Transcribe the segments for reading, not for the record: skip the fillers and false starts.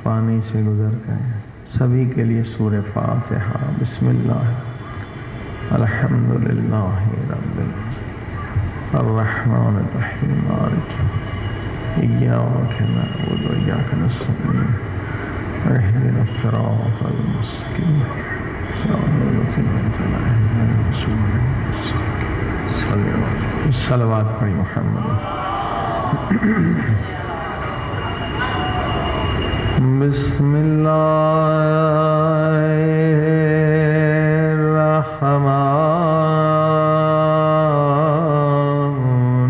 فانی سے گزر گئے سبھی کے لیے سورہ فاتحہ۔ بسم اللہ الحمدللہ رب العالمین الرحمن الرحیم مالک ایاک نعبد و ایاک نستعین اهدنا الصراط المستقیم صراط الذین انعمت علیہم صلوات پڑھی محمد۔ بسم اللہ الرحمن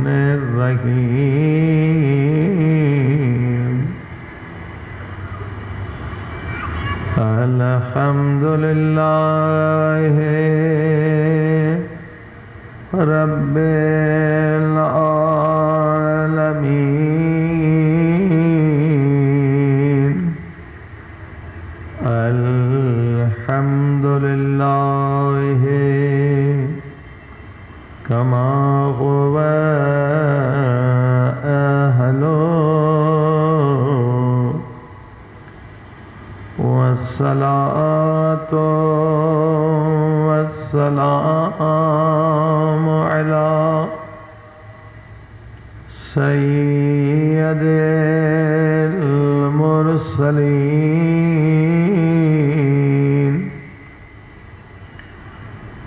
الرحیم الحمدللہ رب العالمین الحمدللہ کما هو اہلہ والصلاة والسلام علی سید المرسلین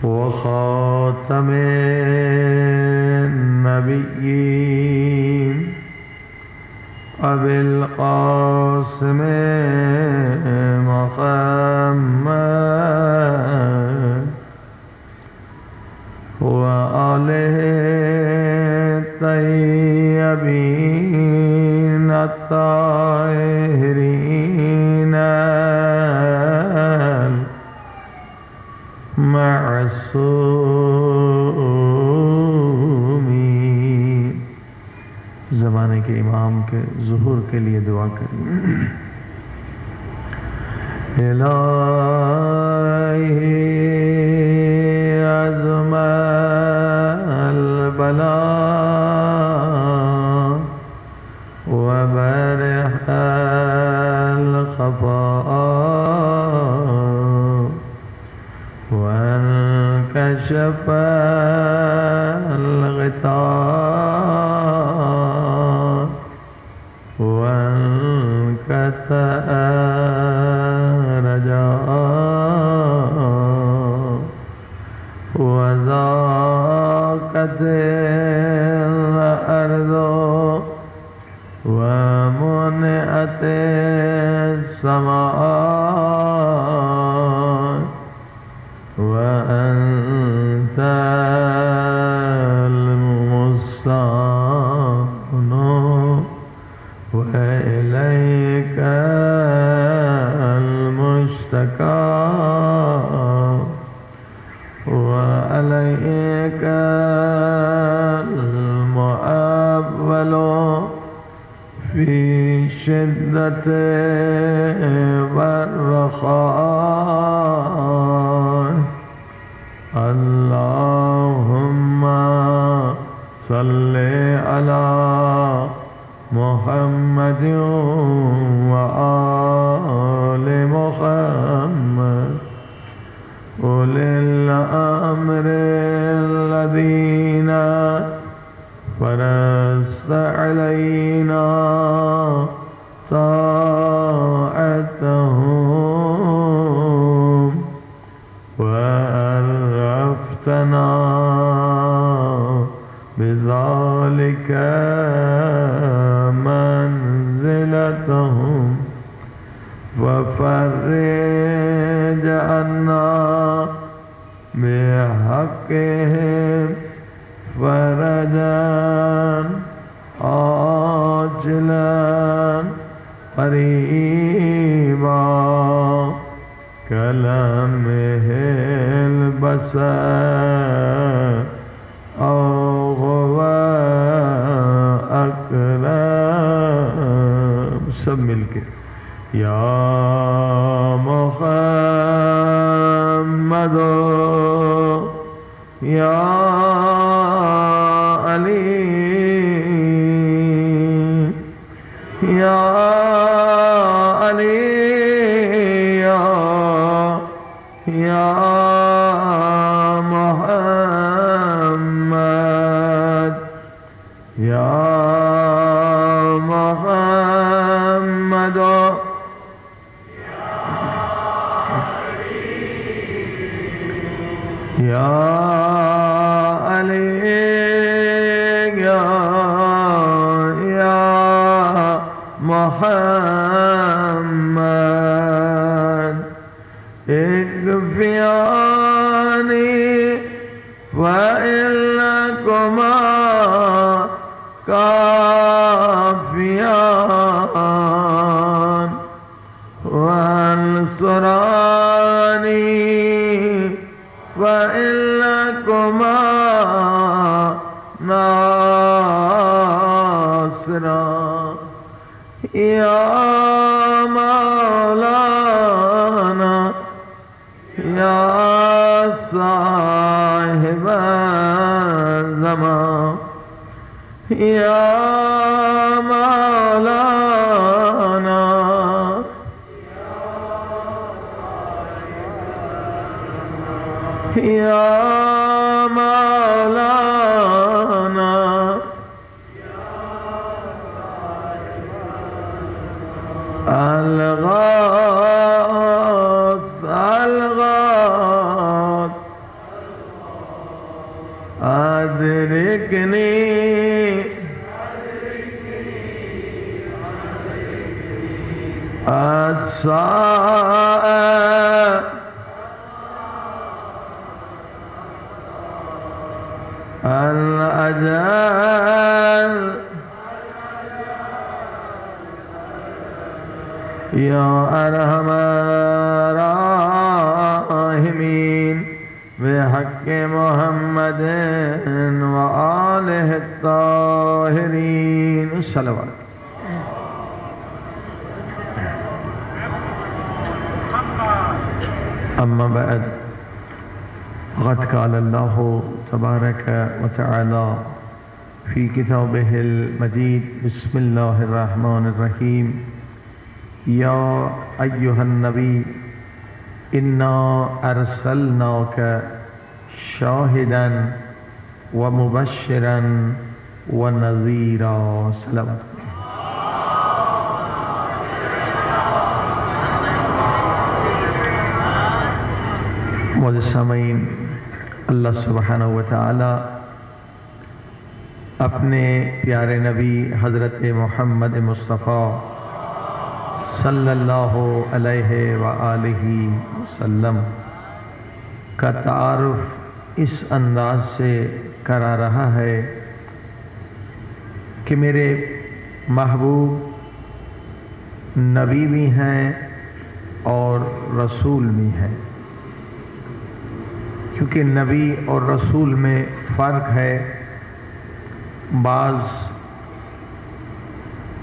وخاتم النبیین ابی القاسم محمد وآلہ الطیبین الطاہرین المعصومین۔ زمانے کے امام کے ظہور کے لیے دعا کریں۔ الہی عظم البلاء وبرح الخفاء وانكشف الغطاء وانقطع الرجاء وضاقت الأرض ومنعت السماء وأنت المستعان وإليك المشتكى وعليك المؤول في شدة والرخاء اللهم صل على محمد وآل محمد أولي الأمر الذين فرضت علينا طاعتهم وعرفتنا بذلك منزلتهم وفرج عنا بحقهم فرجا عاجلا قريبا كلمه البصر أو هو أقرب۔ سب مل کے یا محمد یا علی یا علی یا محمد یا محمد یا علی یا محمد اکفیانی وإنکما کافیان وانصرانی وإنکما ناصران یا مولانا یا صاحب الزمان یا مولانا یا مولانا الغوث الغوث أدركني الساعة الأجل يا أرحم الراحمين بحق محمد وآله الطاهرين الصلوات. أما بعد قد قال الله تبارك وتعالى في كتابه المجيد بسم الله الرحمن الرحيم يا أيها النبي إنا أرسلناك شاهدا ومبشرا ونذيرا. صلوات. معزز سامعین، اللہ سبحانہ وتعالی اپنے پیارے نبی حضرت محمد مصطفیٰ صلی اللہ علیہ وآلہ وسلم کا تعارف اس انداز سے کرا رہا ہے کہ میرے محبوب نبی بھی ہیں اور رسول بھی ہیں، کیونکہ نبی اور رسول میں فرق ہے. بعض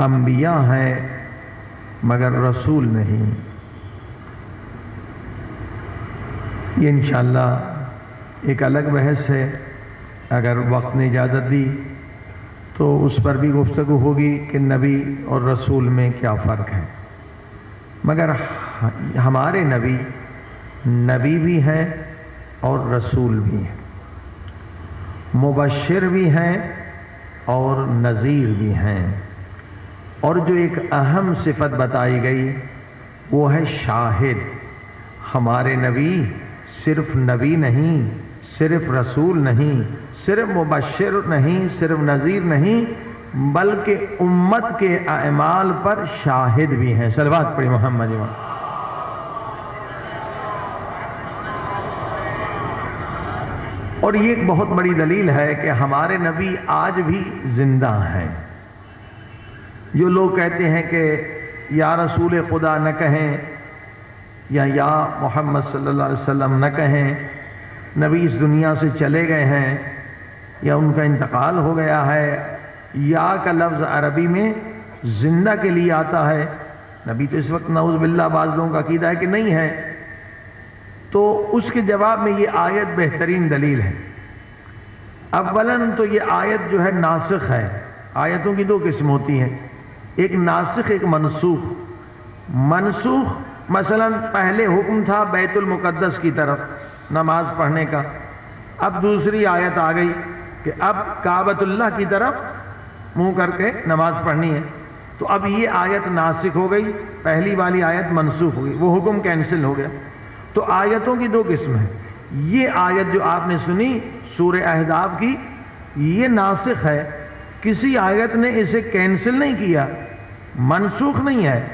انبیاء ہیں مگر رسول نہیں. یہ انشاءاللہ ایک الگ بحث ہے، اگر وقت نے اجازت دی تو اس پر بھی گفتگو ہوگی کہ نبی اور رسول میں کیا فرق ہے. مگر ہمارے نبی بھی ہیں اور رسول بھی ہیں، مبشر بھی ہیں اور نذیر بھی ہیں. اور جو ایک اہم صفت بتائی گئی وہ ہے شاہد. ہمارے نبی صرف نبی نہیں، صرف رسول نہیں، صرف مبشر نہیں، صرف نذیر نہیں، بلکہ امت کے اعمال پر شاہد بھی ہیں. صلوات پڑھی محمد. اور یہ ایک بہت بڑی دلیل ہے کہ ہمارے نبی آج بھی زندہ ہیں. جو لوگ کہتے ہیں کہ یا رسول خدا نہ کہیں یا محمد صلی اللہ علیہ وسلم نہ کہیں، نبی اس دنیا سے چلے گئے ہیں یا ان کا انتقال ہو گیا ہے. یا کا لفظ عربی میں زندہ کے لیے آتا ہے. نبی تو اس وقت نعوذ باللہ بعض لوگوں کا عقیدہ ہے کہ نہیں ہے. تو اس کے جواب میں یہ آیت بہترین دلیل ہے. اولاً تو یہ آیت جو ہے ناسخ ہے. آیتوں کی دو قسم ہوتی ہیں، ایک ناسخ ایک منسوخ. منسوخ مثلا پہلے حکم تھا بیت المقدس کی طرف نماز پڑھنے کا، اب دوسری آیت آ گئی کہ اب کعبۃ اللہ کی طرف منہ کر کے نماز پڑھنی ہے، تو اب یہ آیت ناسخ ہو گئی، پہلی والی آیت منسوخ ہو گئی، وہ حکم کینسل ہو گیا۔ تو آیتوں کی دو قسم ہیں، یہ آیت جو آپ نے سنی سورہ احزاب کی، یہ ناسخ ہے، کسی آیت نے اسے کینسل نہیں کیا، منسوخ نہیں ہے۔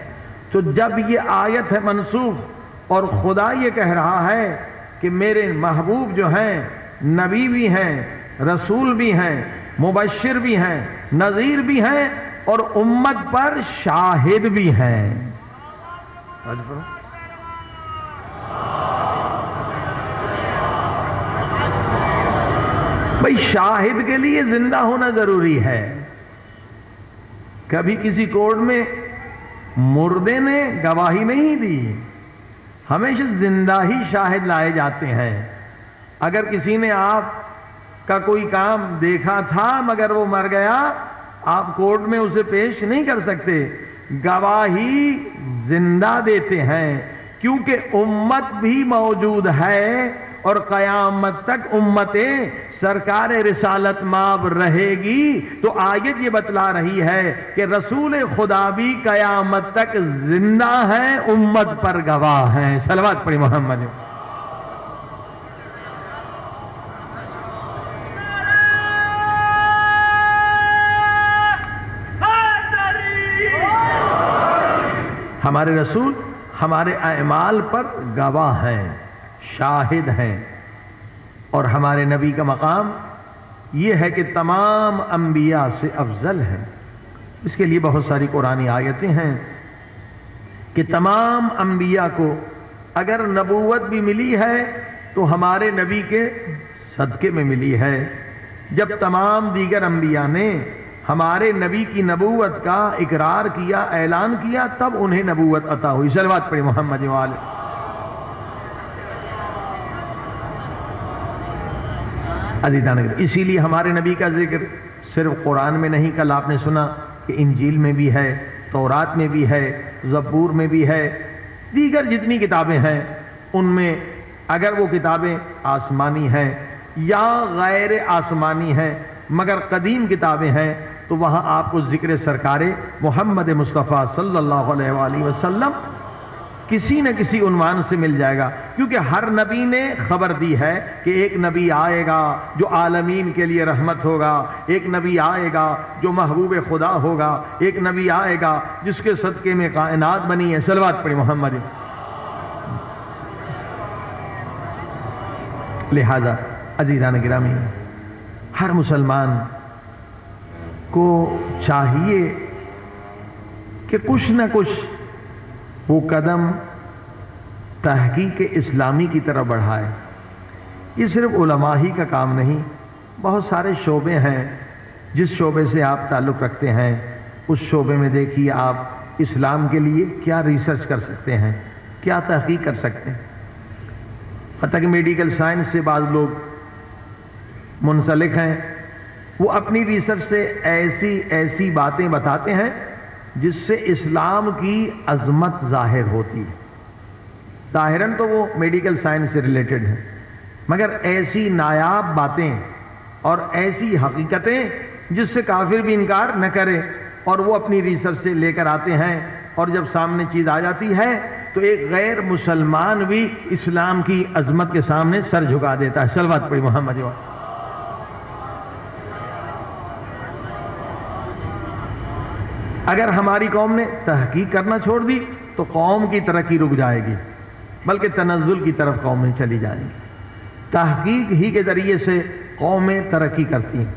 تو جب یہ آیت ہے منسوخ اور خدا یہ کہہ رہا ہے کہ میرے محبوب جو ہیں نبی بھی ہیں، رسول بھی ہیں، مبشر بھی ہیں، نذیر بھی ہیں اور امت پر شاہد بھی ہیں، بھئی شاہد کے لیے زندہ ہونا ضروری ہے۔ کبھی کسی کورٹ میں مردے نے گواہی نہیں دی، ہمیشہ زندہ ہی شاہد لائے جاتے ہیں۔ اگر کسی نے آپ کا کوئی کام دیکھا تھا مگر وہ مر گیا، آپ کورٹ میں اسے پیش نہیں کر سکتے، گواہی زندہ دیتے ہیں، کیونکہ امت بھی موجود ہے اور قیامت تک امت سرکار رسالت مآب رہے گی۔ تو آیت یہ بتلا رہی ہے کہ رسول خدا بھی قیامت تک زندہ ہیں، امت پر گواہ ہیں۔ صلوات پڑھی محمد۔ ہمارے رسول ہمارے اعمال پر گواہ ہیں، شاہد ہیں، اور ہمارے نبی کا مقام یہ ہے کہ تمام انبیاء سے افضل ہے۔ اس کے لیے بہت ساری قرآنی آیتیں ہیں کہ تمام انبیاء کو اگر نبوت بھی ملی ہے تو ہمارے نبی کے صدقے میں ملی ہے۔ جب تمام دیگر انبیاء نے ہمارے نبی کی نبوت کا اقرار کیا، اعلان کیا، تب انہیں نبوت عطا ہوئی۔ صلوات پڑھی محمد وآلہ۔ عزیزان، اسی لیے ہمارے نبی کا ذکر صرف قرآن میں نہیں، کل آپ نے سنا کہ انجیل میں بھی ہے، تورات میں بھی ہے، زبور میں بھی ہے، دیگر جتنی کتابیں ہیں ان میں اگر وہ کتابیں آسمانی ہیں یا غیر آسمانی ہیں مگر قدیم کتابیں ہیں تو وہاں آپ کو ذکر سرکار محمد مصطفیٰ صلی اللہ علیہ وآلہ وسلم کسی نہ کسی عنوان سے مل جائے گا، کیونکہ ہر نبی نے خبر دی ہے کہ ایک نبی آئے گا جو عالمین کے لیے رحمت ہوگا، ایک نبی آئے گا جو محبوب خدا ہوگا، ایک نبی آئے گا جس کے صدقے میں کائنات بنی ہے۔ صلوات پڑھی محمد۔ لہذا عزیزان گرامی، ہر مسلمان کو چاہیے کہ کچھ نہ کچھ وہ قدم تحقیق اسلامی کی طرف بڑھائے۔ یہ صرف علماء ہی کا کام نہیں، بہت سارے شعبے ہیں، جس شعبے سے آپ تعلق رکھتے ہیں اس شعبے میں دیکھیے آپ اسلام کے لیے کیا ریسرچ کر سکتے ہیں، کیا تحقیق کر سکتے ہیں۔ حتیٰ کہ میڈیکل سائنس سے بعض لوگ منسلک ہیں، وہ اپنی ریسرچ سے ایسی باتیں بتاتے ہیں جس سے اسلام کی عظمت ظاہر ہوتی ہے۔ ظاہراً تو وہ میڈیکل سائنس سے ریلیٹڈ ہیں، مگر ایسی نایاب باتیں اور ایسی حقیقتیں جس سے کافر بھی انکار نہ کرے، اور وہ اپنی ریسرچ سے لے کر آتے ہیں، اور جب سامنے چیز آ جاتی ہے تو ایک غیر مسلمان بھی اسلام کی عظمت کے سامنے سر جھکا دیتا ہے۔ صلوات پڑھی محمد۔ اگر ہماری قوم نے تحقیق کرنا چھوڑ دی تو قوم کی ترقی رک جائے گی، بلکہ تنزل کی طرف قومیں چلی جائیں گی۔ تحقیق ہی کے ذریعے سے قومیں ترقی کرتی ہیں،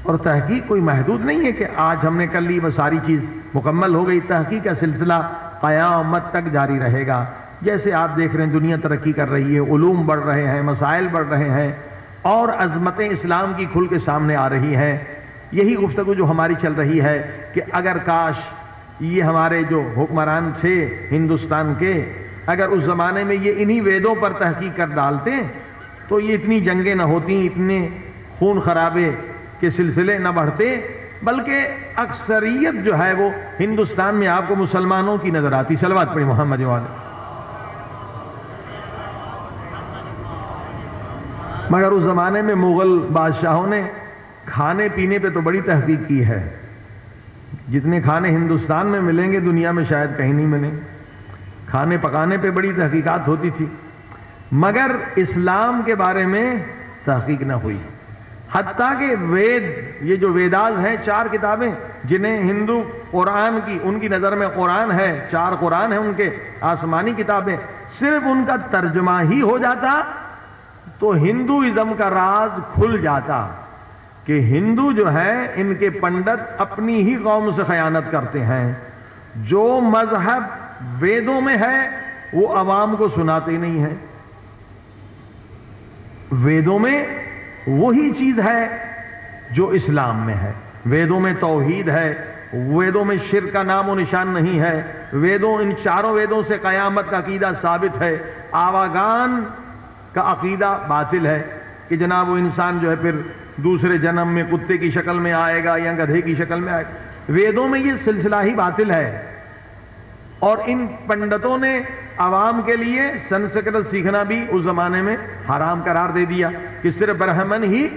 اور تحقیق کوئی محدود نہیں ہے کہ آج ہم نے کر لی بس ساری چیز مکمل ہو گئی۔ تحقیق کا سلسلہ قیامت تک جاری رہے گا۔ جیسے آپ دیکھ رہے ہیں دنیا ترقی کر رہی ہے، علوم بڑھ رہے ہیں، مسائل بڑھ رہے ہیں، اور عظمتیں اسلام کی کھل کے سامنے آ رہی ہیں۔ یہی گفتگو جو ہماری چل رہی ہے کہ اگر کاش یہ ہمارے جو حکمران تھے ہندوستان کے، اگر اس زمانے میں یہ انہی ویدوں پر تحقیق کر ڈالتے تو یہ اتنی جنگیں نہ ہوتی، اتنے خون خرابے کے سلسلے نہ بڑھتے، بلکہ اکثریت جو ہے وہ ہندوستان میں آپ کو مسلمانوں کی نظر آتی. صلوات پڑھی محمد والے. مگر اس زمانے میں مغل بادشاہوں نے کھانے پینے پہ تو بڑی تحقیق کی ہے. جتنے کھانے ہندوستان میں ملیں گے دنیا میں شاید کہیں نہیں ملیں. کھانے پکانے پہ بڑی تحقیقات ہوتی تھی، مگر اسلام کے بارے میں تحقیق نہ ہوئی. حتیٰ کہ وید، یہ جو ویداز ہیں 4 کتابیں جنہیں ہندو قرآن کی، ان کی نظر میں قرآن ہے، 4 قرآن ہیں ان کے آسمانی کتابیں، صرف ان کا ترجمہ ہی ہو جاتا تو ہندوازم کا راز کھل جاتا کہ ہندو جو ہے ان کے پنڈت اپنی ہی قوم سے خیانت کرتے ہیں. جو مذہب ویدوں میں ہے وہ عوام کو سناتے نہیں ہیں. ویدوں میں وہی چیز ہے جو اسلام میں ہے. ویدوں میں توحید ہے، ویدوں میں شرک کا نام و نشان نہیں ہے. ان 4 ویدوں سے قیامت کا عقیدہ ثابت ہے. آواگان کا عقیدہ باطل ہے کہ جناب وہ انسان جو ہے پھر دوسرے جنم میں کتے کی شکل میں آئے گا یا گدھے کی شکل میں آئے گا. ویدوں میں یہ سلسلہ ہی باطل ہے. اور ان پنڈتوں نے عوام کے لیے سنسکرت سیکھنا بھی اس زمانے میں حرام قرار دے دیا کہ صرف برہمن ہی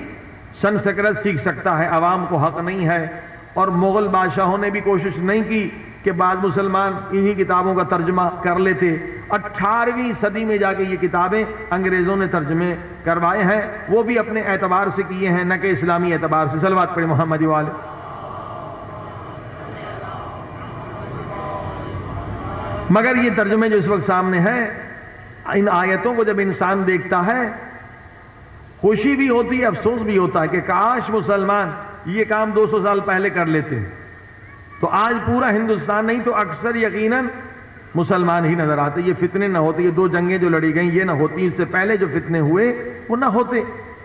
سنسکرت سیکھ سکتا ہے، عوام کو حق نہیں ہے. اور مغل بادشاہوں نے بھی کوشش نہیں کی کہ بعض مسلمان انہی کتابوں کا ترجمہ کر لیتے. 18ویں صدی میں جا کے یہ کتابیں انگریزوں نے ترجمے کروائے ہیں، وہ بھی اپنے اعتبار سے کیے ہیں نہ کہ اسلامی اعتبار سے. صلوات پڑھیں محمد والے. مگر یہ ترجمے جو اس وقت سامنے ہیں، ان آیتوں کو جب انسان دیکھتا ہے خوشی بھی ہوتی ہے، افسوس بھی ہوتا ہے کہ کاش مسلمان یہ کام 200 سال پہلے کر لیتے تو آج پورا ہندوستان نہیں تو اکثر یقیناً مسلمان ہی نظر آتے. یہ فتنے نہ ہوتے، یہ 2 جنگیں جو لڑی گئیں یہ نہ ہوتی، اس سے پہلے جو فتنے ہوئے وہ نہ ہوتے.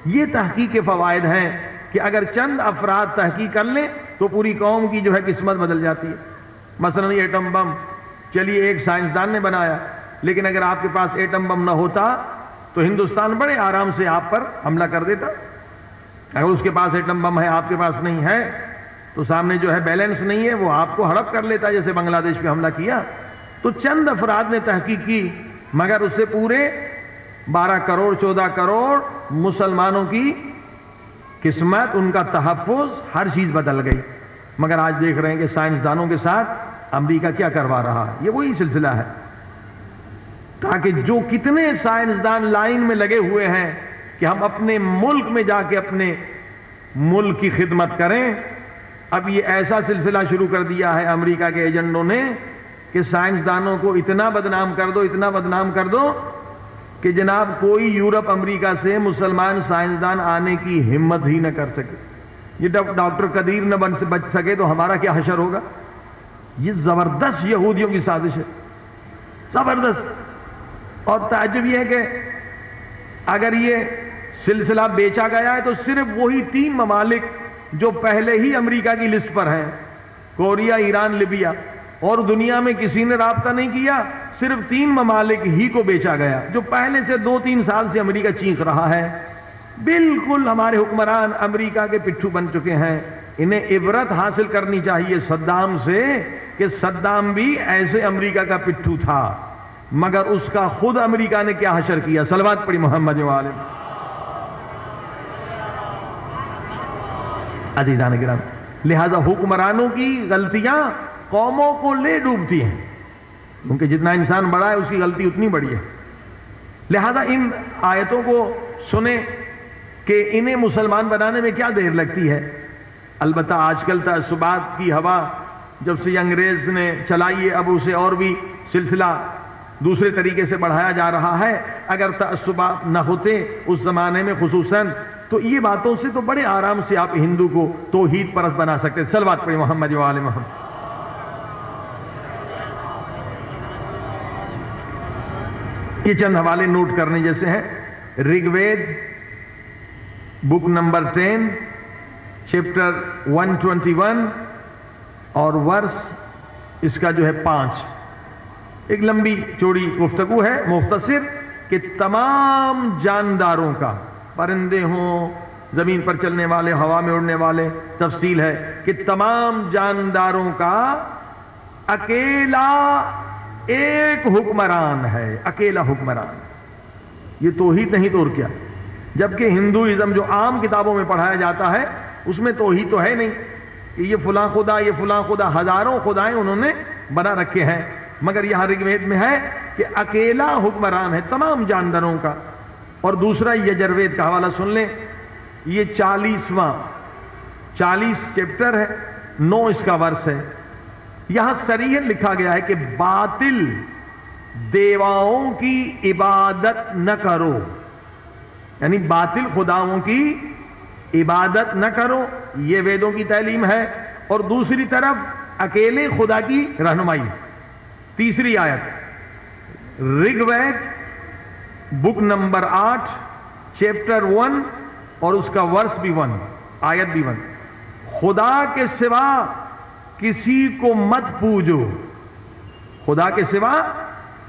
یہ تحقیق کے فوائد ہیں کہ اگر چند افراد تحقیق کر لیں تو پوری قوم کی جو ہے قسمت بدل جاتی ہے. مثلا یہ ایٹم بم چلیے ایک سائنسدان نے بنایا، لیکن اگر آپ کے پاس ایٹم بم نہ ہوتا تو ہندوستان بڑے آرام سے آپ پر حملہ کر دیتا. اگر اس کے پاس ایٹم بم ہے، آپ کے پاس نہیں ہے، تو سامنے جو ہے بیلنس نہیں ہے، وہ آپ کو ہڑپ کر لیتا جیسے بنگلہ دیش پہ حملہ کیا. تو چند افراد نے تحقیق کی، مگر اس سے پورے 12 کروڑ 14 کروڑ مسلمانوں کی قسمت، ان کا تحفظ، ہر چیز بدل گئی. مگر آج دیکھ رہے ہیں کہ سائنسدانوں کے ساتھ امریکہ کیا کروا رہا ہے. یہ وہی سلسلہ ہے تاکہ جو کتنے سائنسدان لائن میں لگے ہوئے ہیں کہ ہم اپنے ملک میں جا کے اپنے ملک کی خدمت کریں. اب یہ ایسا سلسلہ شروع کر دیا ہے امریکہ کے ایجنٹوں نے کہ سائنسدانوں کو اتنا بدنام کر دو، اتنا بدنام کر دو کہ جناب کوئی یورپ امریکہ سے مسلمان سائنسدان آنے کی ہمت ہی نہ کر سکے. یہ ڈاکٹر قدیر نہ بچ سکے تو ہمارا کیا حشر ہوگا. یہ زبردست یہودیوں کی سازش ہے، زبردست. اور تعجب یہ ہے کہ اگر یہ سلسلہ بیچا گیا ہے تو صرف وہی 3 ممالک جو پہلے ہی امریکہ کی لسٹ پر ہیں، کوریا، ایران، لیبیا، اور دنیا میں کسی نے رابطہ نہیں کیا. صرف 3 ممالک ہی کو بیچا گیا جو پہلے سے 2-3 سال سے امریکہ چیخ رہا ہے. بالکل ہمارے حکمران امریکہ کے پٹھو بن چکے ہیں. انہیں عبرت حاصل کرنی چاہیے صدام سے کہ صدام بھی ایسے امریکہ کا پٹھو تھا، مگر اس کا خود امریکہ نے کیا حشر کیا. صلوات پڑھی محمد والے. عزیزان کرام، لہذا حکمرانوں کی غلطیاں قوموں کو لے ڈوبتی ہیں، کیونکہ جتنا انسان بڑا ہے اس کی غلطی اتنی بڑی ہے. لہذا ان آیتوں کو سنیں کہ انہیں مسلمان بنانے میں کیا دیر لگتی ہے. البتہ آج کل تعصبات کی ہوا جب سے انگریز نے چلائی ہے، اب اسے اور بھی سلسلہ دوسرے طریقے سے بڑھایا جا رہا ہے. اگر تعصبات نہ ہوتے اس زمانے میں خصوصاً تو یہ باتوں سے تو بڑے آرام سے آپ ہندو کو توحید پرست بنا سکتے. صلوات پڑھیں محمد و آل محمد. یہ چند حوالے نوٹ کرنے جیسے ہیں. Rig Veda book number 10 chapter 121 اور ورس اس کا جو ہے 5. ایک لمبی چوڑی گفتگو ہے مختصر کہ تمام جانداروں کا، پرندے ہوں، زمین پر چلنے والے، ہوا میں اڑنے والے، تفصیل ہے کہ تمام جانداروں کا اکیلا ایک حکمران ہے، اکیلا حکمران. یہ توحید نہیں تو اور کیا؟ جبکہ ہندوازم جو عام کتابوں میں پڑھایا جاتا ہے اس میں توحید تو ہے نہیں کہ یہ فلاں خدا، یہ فلاں خدا، ہزاروں خدائیں انہوں نے بنا رکھے ہیں، مگر یہاں رگ وید میں ہے کہ اکیلا حکمران ہے تمام جانداروں کا. اور دوسرا یجروید کا حوالہ سن لیں، یہ 40 چیپٹر ہے، 9 اس کا ورس ہے. یہاں صریحاً لکھا گیا ہے کہ باطل دیواؤں کی عبادت نہ کرو، یعنی باطل خداؤں کی عبادت نہ کرو، یہ ویدوں کی تعلیم ہے. اور دوسری طرف اکیلے خدا کی رہنمائی. تیسری آیت Rig Veda book number 8 chapter 1 اور اس کا ورس بھی 1، آیت بھی 1. خدا کے سوا کسی کو مت پوجو، خدا کے سوا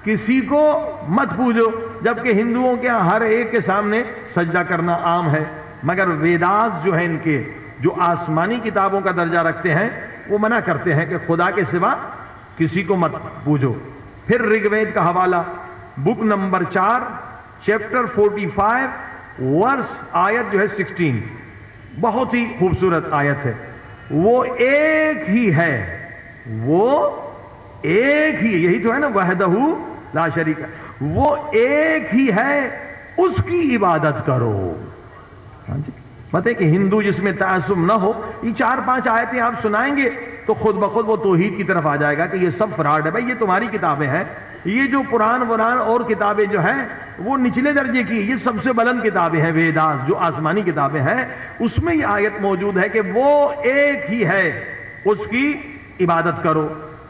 کسی کو مت پوجو. جبکہ ہندوؤں کے ہر ایک کے سامنے سجدہ کرنا عام ہے، مگر ویداس جو ہے ان کے جو آسمانی کتابوں کا درجہ رکھتے ہیں وہ منع کرتے ہیں کہ خدا کے سوا کسی کو مت پوجو. پھر رگ وید کا حوالہ بک نمبر 4 چیپٹر 45 ورس آیت جو ہے 16، بہت ہی خوبصورت آیت ہے. وہ ایک ہی ہے، وہ ایک ہی، یہی تو ہے نا وحدہ لا شریک، وہ ایک ہی ہے، اس کی عبادت کرو. ہاں جی، پتہ ہے کہ ہندو جس میں تعصب نہ ہو، یہ 4-5 آیتیں آپ سنائیں گے تو خود بخود وہ توحید کی طرف آ جائے گا کہ یہ سب فراڈ ہے. بھائی یہ تمہاری کتابیں ہیں، یہ جو قرآن اور کتابیں جو ہیں وہ نچلے درجے کی، یہ سب سے بلند کتابیں ہیں. ویداس جو آسمانی کتابیں ہیں اس میں یہ آیت موجود ہے کہ وہ ایک ہی ہے، اس کی عبادت کرو.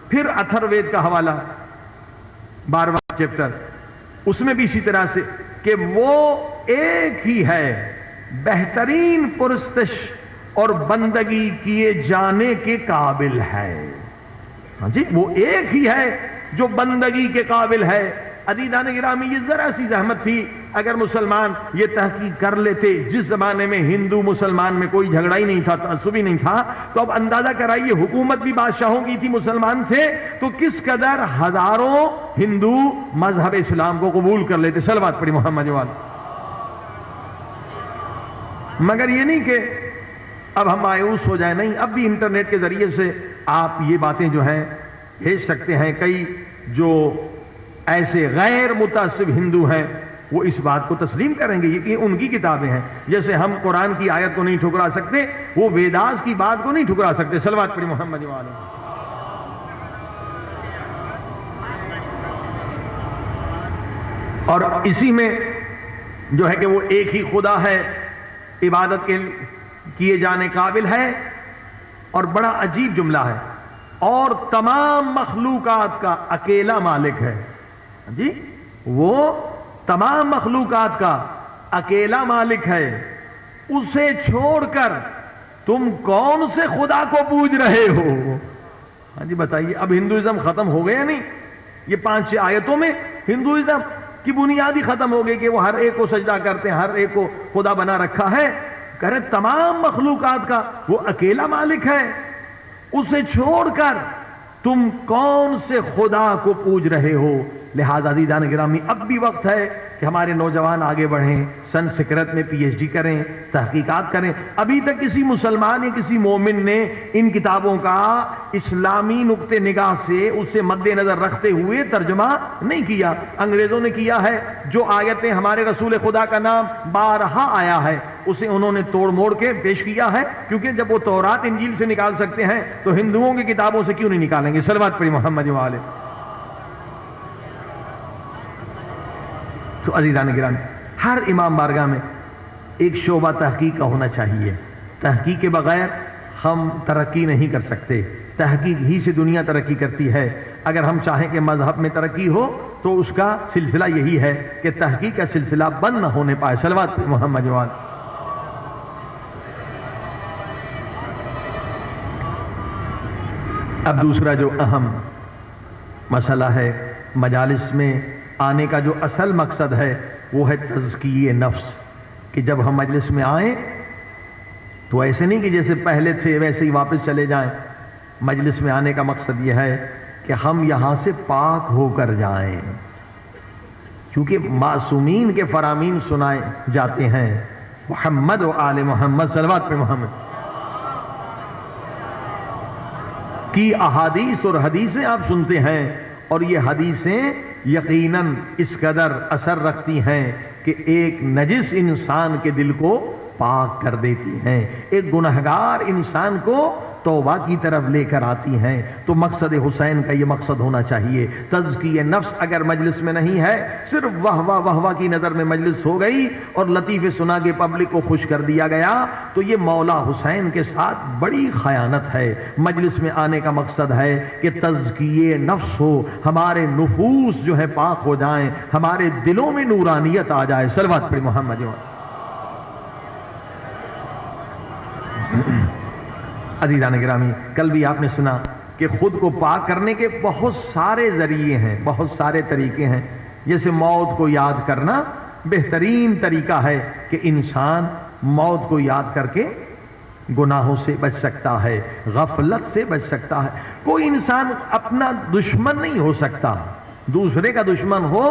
پھر اتھر وید کا حوالہ 12واں چیپٹر، اس میں بھی اسی طرح سے کہ وہ ایک ہی ہے، بہترین پرستش اور بندگی کیے جانے کے قابل ہے. ہاں جی، وہ ایک ہی ہے جو بندگی کے قابل ہے. عزیزان گرامی، یہ ذرا سی زحمت تھی اگر مسلمان یہ تحقیق کر لیتے. جس زمانے میں ہندو مسلمان میں کوئی جھگڑا ہی نہیں تھا، تعصب ہی نہیں تھا، تو اب اندازہ کرائیے حکومت بھی بادشاہوں کی تھی مسلمان سے، تو کس قدر ہزاروں ہندو مذہب اسلام کو قبول کر لیتے. صلوات پڑھی محمد وال. مگر یہ نہیں کہ اب ہم مایوس ہو جائیں، نہیں، اب بھی انٹرنیٹ کے ذریعے سے آپ یہ باتیں جو ہیں بھیج سکتے ہیں. کئی جو ایسے غیر متعصب ہندو ہیں وہ اس بات کو تسلیم کریں گے کہ ان کی کتابیں ہیں. جیسے ہم قرآن کی آیت کو نہیں ٹھکرا سکتے، وہ ویداس کی بات کو نہیں ٹھکرا سکتے. صلوات پڑھی محمد وال. اور اسی میں جو ہے کہ وہ ایک ہی خدا ہے، عبادت کے کیے جانے قابل ہے. اور بڑا عجیب جملہ ہے، اور تمام مخلوقات کا اکیلا مالک ہے. جی، وہ تمام مخلوقات کا اکیلا مالک ہے، اسے چھوڑ کر تم کون سے خدا کو پوج رہے ہو؟ ہاں جی بتائیے، اب ہندوازم ختم ہو گیا نہیں؟ یہ 5-6 آیتوں میں ہندوازم کی بنیاد ہی ختم ہو گئی کہ وہ ہر ایک کو سجدہ کرتے ہیں، ہر ایک کو خدا بنا رکھا ہے. کہہ رہے تمام مخلوقات کا وہ اکیلا مالک ہے، اسے چھوڑ کر تم کون سے خدا کو پوج رہے ہو. لہذا عزیزان گرامی، اب بھی وقت ہے کہ ہمارے نوجوان آگے بڑھیں، سنسکرت میں پی ایچ ڈی کریں، تحقیقات کریں. ابھی تک کسی مسلمان یا کسی مومن نے ان کتابوں کا اسلامی نقطہ نگاہ سے اسے مد نظر رکھتے ہوئے ترجمہ نہیں کیا. انگریزوں نے کیا ہے. جو آیتیں ہمارے رسول خدا کا نام بارہا آیا ہے اسے انہوں نے توڑ موڑ کے پیش کیا ہے، کیونکہ جب وہ تورات انجیل سے نکال سکتے ہیں تو ہندوؤں کی کتابوں سے کیوں نہیں نکالیں گے. صلوات پڑھی محمد والے. تو عزیزان گرامی، ہر امام بارگاہ میں ایک شعبہ تحقیق کا ہونا چاہیے. تحقیق کے بغیر ہم ترقی نہیں کر سکتے. تحقیق ہی سے دنیا ترقی کرتی ہے. اگر ہم چاہیں کہ مذہب میں ترقی ہو تو اس کا سلسلہ یہی ہے کہ تحقیق کا سلسلہ بند نہ ہونے پائے. صلوات محمد جوان. اب دوسرا جو اہم مسئلہ ہے مجالس میں آنے کا، جو اصل مقصد ہے وہ ہے تزکیہ نفس. کہ جب ہم مجلس میں آئیں تو ایسے نہیں کہ جیسے پہلے تھے ویسے ہی واپس چلے جائیں. مجلس میں آنے کا مقصد یہ ہے کہ ہم یہاں سے پاک ہو کر جائیں، کیونکہ معصومین کے فرامین سنائے جاتے ہیں، محمد و آل محمد صلوات پہ محمد کی احادیث اور حدیثیں آپ سنتے ہیں، اور یہ حدیثیں یقیناً اس قدر اثر رکھتی ہیں کہ ایک نجس انسان کے دل کو پاک کر دیتی ہیں، ایک گنہگار انسان کو توبہ کی طرف لے کر آتی ہیں. تو مقصد حسین کا یہ مقصد ہونا چاہیے. تزکیہ نفس اگر مجلس میں نہیں ہے، صرف واہ واہ واہ واہ کی نظر میں مجلس ہو گئی اور لطیفے سنا کے پبلک کو خوش کر دیا گیا، تو یہ مولا حسین کے ساتھ بڑی خیانت ہے. مجلس میں آنے کا مقصد ہے کہ تزکیہ نفس ہو، ہمارے نفوس جو ہے پاک ہو جائیں، ہمارے دلوں میں نورانیت آ جائے. صلوات پر محمد. عزیزان گرامی، کل بھی آپ نے سنا کہ خود کو پاک کرنے کے بہت سارے ذریعے ہیں، بہت سارے طریقے ہیں. جیسے موت کو یاد کرنا بہترین طریقہ ہے کہ انسان موت کو یاد کر کے گناہوں سے بچ سکتا ہے، غفلت سے بچ سکتا ہے. کوئی انسان اپنا دشمن نہیں ہو سکتا، دوسرے کا دشمن ہو،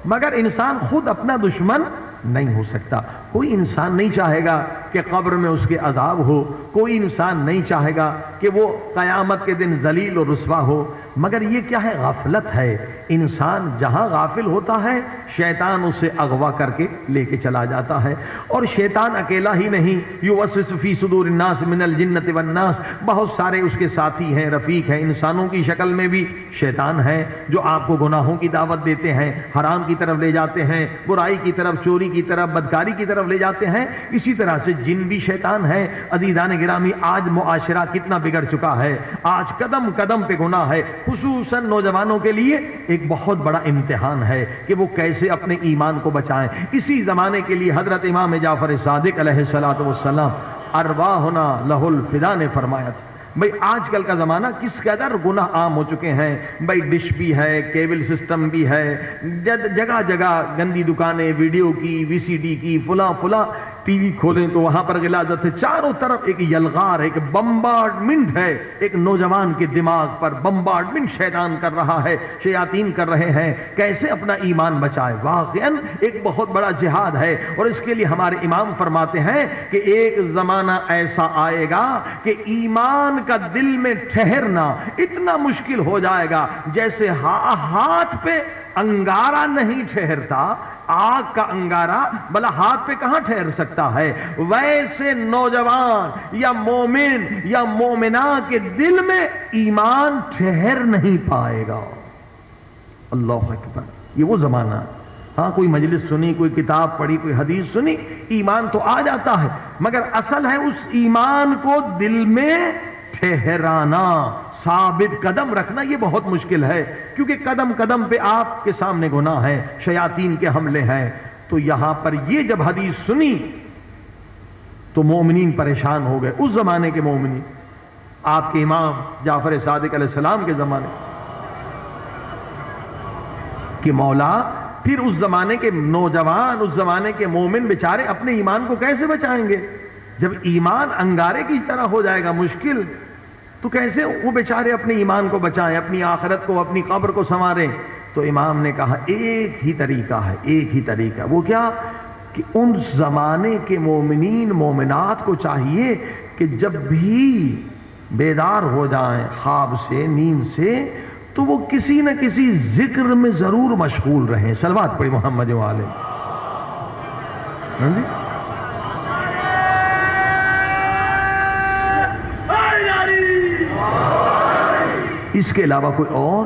مگر انسان خود اپنا دشمن نہیں ہو سکتا. کوئی انسان نہیں چاہے گا کہ قبر میں اس کے عذاب ہو، کوئی انسان نہیں چاہے گا کہ وہ قیامت کے دن ذلیل و رسوا ہو، مگر یہ کیا ہے؟ غفلت ہے. انسان جہاں غافل ہوتا ہے شیطان اسے اغوا کر کے لے کے چلا جاتا ہے. اور شیطان اکیلا ہی نہیں، یوسوس فی صدور الناس من الجنۃ والناس، بہت سارے اس کے ساتھی ہیں، رفیق ہیں. انسانوں کی شکل میں بھی شیطان ہے جو آپ کو گناہوں کی دعوت دیتے ہیں، حرام کی طرف لے جاتے ہیں، برائی کی طرف، چوری کی طرف، بدکاری کی طرف لے جاتے ہیں. اسی طرح سے جن بھی شیطان ہے. عزیزان گرامی، آج معاشرہ کتنا بگڑ چکا ہے، آج قدم قدم پہ گناہ ہے. خصوصاً نوجوانوں کے لیے ایک بہت بڑا امتحان ہے کہ وہ کیسے اپنے ایمان کو بچائیں. اسی زمانے کے لیے حضرت امام جعفر صادق علیہ الصلوۃ والسلام ارواحنا لہ الفدا نے فرمایا تھا. بھئی آج کل کا زمانہ کس قدر گناہ عام ہو چکے ہیں. بھئی ڈش بھی ہے، کیبل سسٹم بھی ہے، جگہ جگہ گندی دکانیں، ویڈیو کی، وی سی ڈی کی، فلاں فلاں. ٹی وی کھولیں تو وہاں پر غلاظت ہے. چاروں طرف ایک یلغار ہے، ایک بمبارڈمنٹ ہے، ایک نوجوان کے دماغ پر بمبارڈمنٹ شیطان کر رہا ہے، شیاطین کر رہے ہیں. کیسے اپنا ایمان بچائے؟ واقعاً ایک بہت بڑا جہاد ہے. اور اس کے لیے ہمارے امام فرماتے ہیں کہ ایک زمانہ ایسا آئے گا کہ ایمان کا دل میں ٹھہرنا اتنا مشکل ہو جائے گا جیسے ہاتھ پہ انگارہ نہیں ٹھہرتا، آگ کا انگارہ بلا ہاتھ پہ کہاں ٹھہر سکتا ہے، ویسے نوجوان یا مومن یا مومنہ کے دل میں ایمان ٹھہر نہیں پائے گا. اللہ اکبر. یہ وہ زمانہ. ہاں کوئی مجلس سنی، کوئی کتاب پڑھی، کوئی حدیث سنی، ایمان تو آ جاتا ہے، مگر اصل ہے اس ایمان کو دل میں ٹھہرانا، ثابت قدم رکھنا. یہ بہت مشکل ہے کیونکہ قدم قدم پہ آپ کے سامنے گناہ ہے، شیاطین کے حملے ہیں. تو یہاں پر یہ جب حدیث سنی تو مومنین پریشان ہو گئے. اس زمانے کے مومنین، آپ کے امام جعفر صادق علیہ السلام کے زمانے کہ مولا پھر اس زمانے کے نوجوان، اس زمانے کے مومن بیچارے اپنے ایمان کو کیسے بچائیں گے؟ جب ایمان انگارے کی طرح ہو جائے گا مشکل، تو کیسے وہ بیچارے اپنے ایمان کو بچائیں، اپنی آخرت کو، اپنی قبر کو سنواریں؟ تو امام نے کہا ایک ہی طریقہ ہے، ایک ہی طریقہ. وہ کیا؟ کہ ان زمانے کے مومنین مومنات کو چاہیے کہ جب بھی بیدار ہو جائیں خواب سے، نیند سے، تو وہ کسی نہ کسی ذکر میں ضرور مشغول رہیں. صلوات پڑھی محمد والے. اس کے علاوہ کوئی اور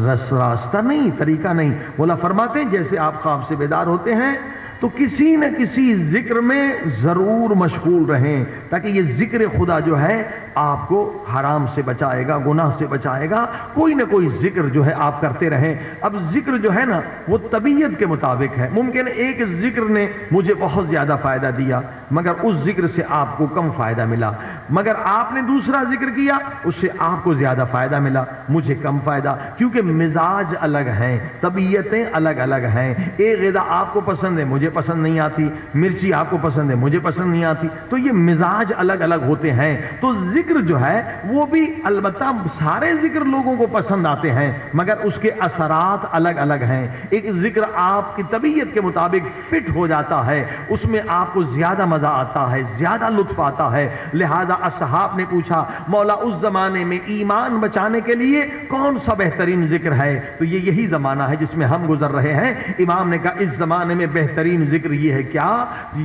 راستہ نہیں، طریقہ نہیں. مولا فرماتے ہیں جیسے آپ خواب سے بیدار ہوتے ہیں تو کسی نہ کسی ذکر میں ضرور مشغول رہیں تاکہ یہ ذکر خدا جو ہے آپ کو حرام سے بچائے گا، گناہ سے بچائے گا. کوئی نہ کوئی ذکر جو ہے آپ کرتے رہیں. اب ذکر جو ہے نا وہ طبیعت کے مطابق ہے. ممکن ایک ذکر نے مجھے بہت زیادہ فائدہ دیا مگر اس ذکر سے آپ کو کم فائدہ ملا، مگر آپ نے دوسرا ذکر کیا اس سے آپ کو زیادہ فائدہ ملا، مجھے کم فائدہ. کیونکہ مزاج الگ ہیں، طبیعتیں الگ الگ ہیں. ایک غذا آپ کو پسند ہے، مجھے پسند نہیں آتی. مرچی آپ کو پسند ہے، مجھے پسند نہیں آتی. تو یہ مزاج الگ الگ ہوتے ہیں. تو ذکر جو ہے وہ بھی البتہ سارے ذکر لوگوں کو پسند آتے ہیں مگر اس کے اثرات الگ الگ ہیں. ایک ذکر آپ کی طبیعت کے مطابق فٹ ہو جاتا ہے، اس میں آپ کو زیادہ مزہ آتا ہے، زیادہ لطف آتا ہے. لہذا اصحاب نے پوچھا مولا اس زمانے میں ایمان بچانے کے لیے کون سا بہترین ذکر ہے؟ تو یہ یہی زمانہ ہے جس میں ہم گزر رہے ہیں. امام نے کہا اس زمانے میں بہترین ذکر یہ ہے کیا؟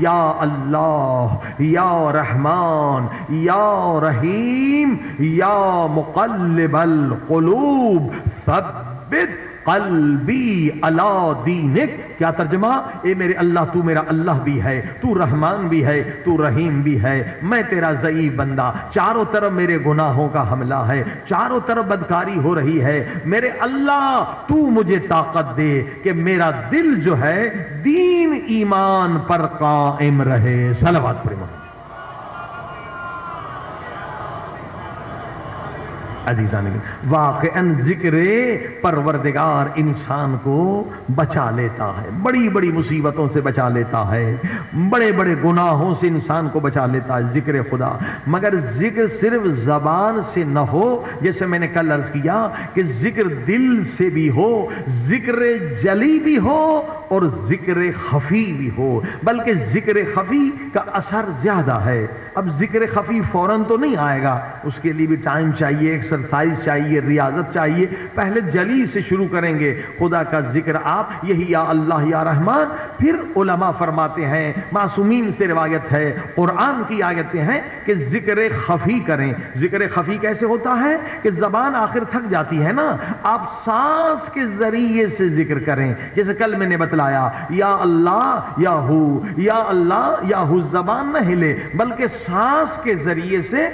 یا اللہ، یا رحمان، یا رحیم، یا مقلب القلوب ثبت قلبی علی دینک. کیا ترجمہ؟ اے میرے اللہ تو میرا اللہ بھی ہے، تو رحمان بھی ہے، تو رحیم بھی ہے. میں تیرا ضعیف بندہ، چاروں طرف میرے گناہوں کا حملہ ہے، چاروں طرف بدکاری ہو رہی ہے. میرے اللہ تو مجھے طاقت دے کہ میرا دل جو ہے دین ایمان پر قائم رہے. صلوات پڑھیں. عزیزان واقعاً ذکر پروردگار انسان کو بچا لیتا ہے، بڑی بڑی مصیبتوں سے بچا لیتا ہے، بڑے بڑے گناہوں سے انسان کو بچا لیتا ہے ذکر خدا. مگر ذکر صرف زبان سے نہ ہو، جیسے میں نے کل عرض کیا کہ ذکر دل سے بھی ہو، ذکر جلی بھی ہو اور ذکر خفی بھی ہو. بلکہ ذکر خفی کا اثر زیادہ ہے. اب ذکر خفی فوراً تو نہیں آئے گا، اس کے لیے بھی ٹائم چاہیے، ایکسرسائز چاہیے، ریاضت چاہیے. پہلے جلی سے شروع کریں گے خدا کا ذکر آپ، یہی یا اللہ یا رحمان. پھر علماء فرماتے ہیں، معصومین سے روایت ہے، قرآن کی آیتیں ہیں کہ ذکر خفی کریں. ذکر خفی کیسے ہوتا ہے کہ زبان آخر تھک جاتی ہے نا، آپ سانس کے ذریعے سے ذکر کریں. جیسے کل میں نے بتلایا یا اللہ یا ہو، یا اللہ یا ہو، زبان نہ ہلے بلکہ سانس کے ذریعے سے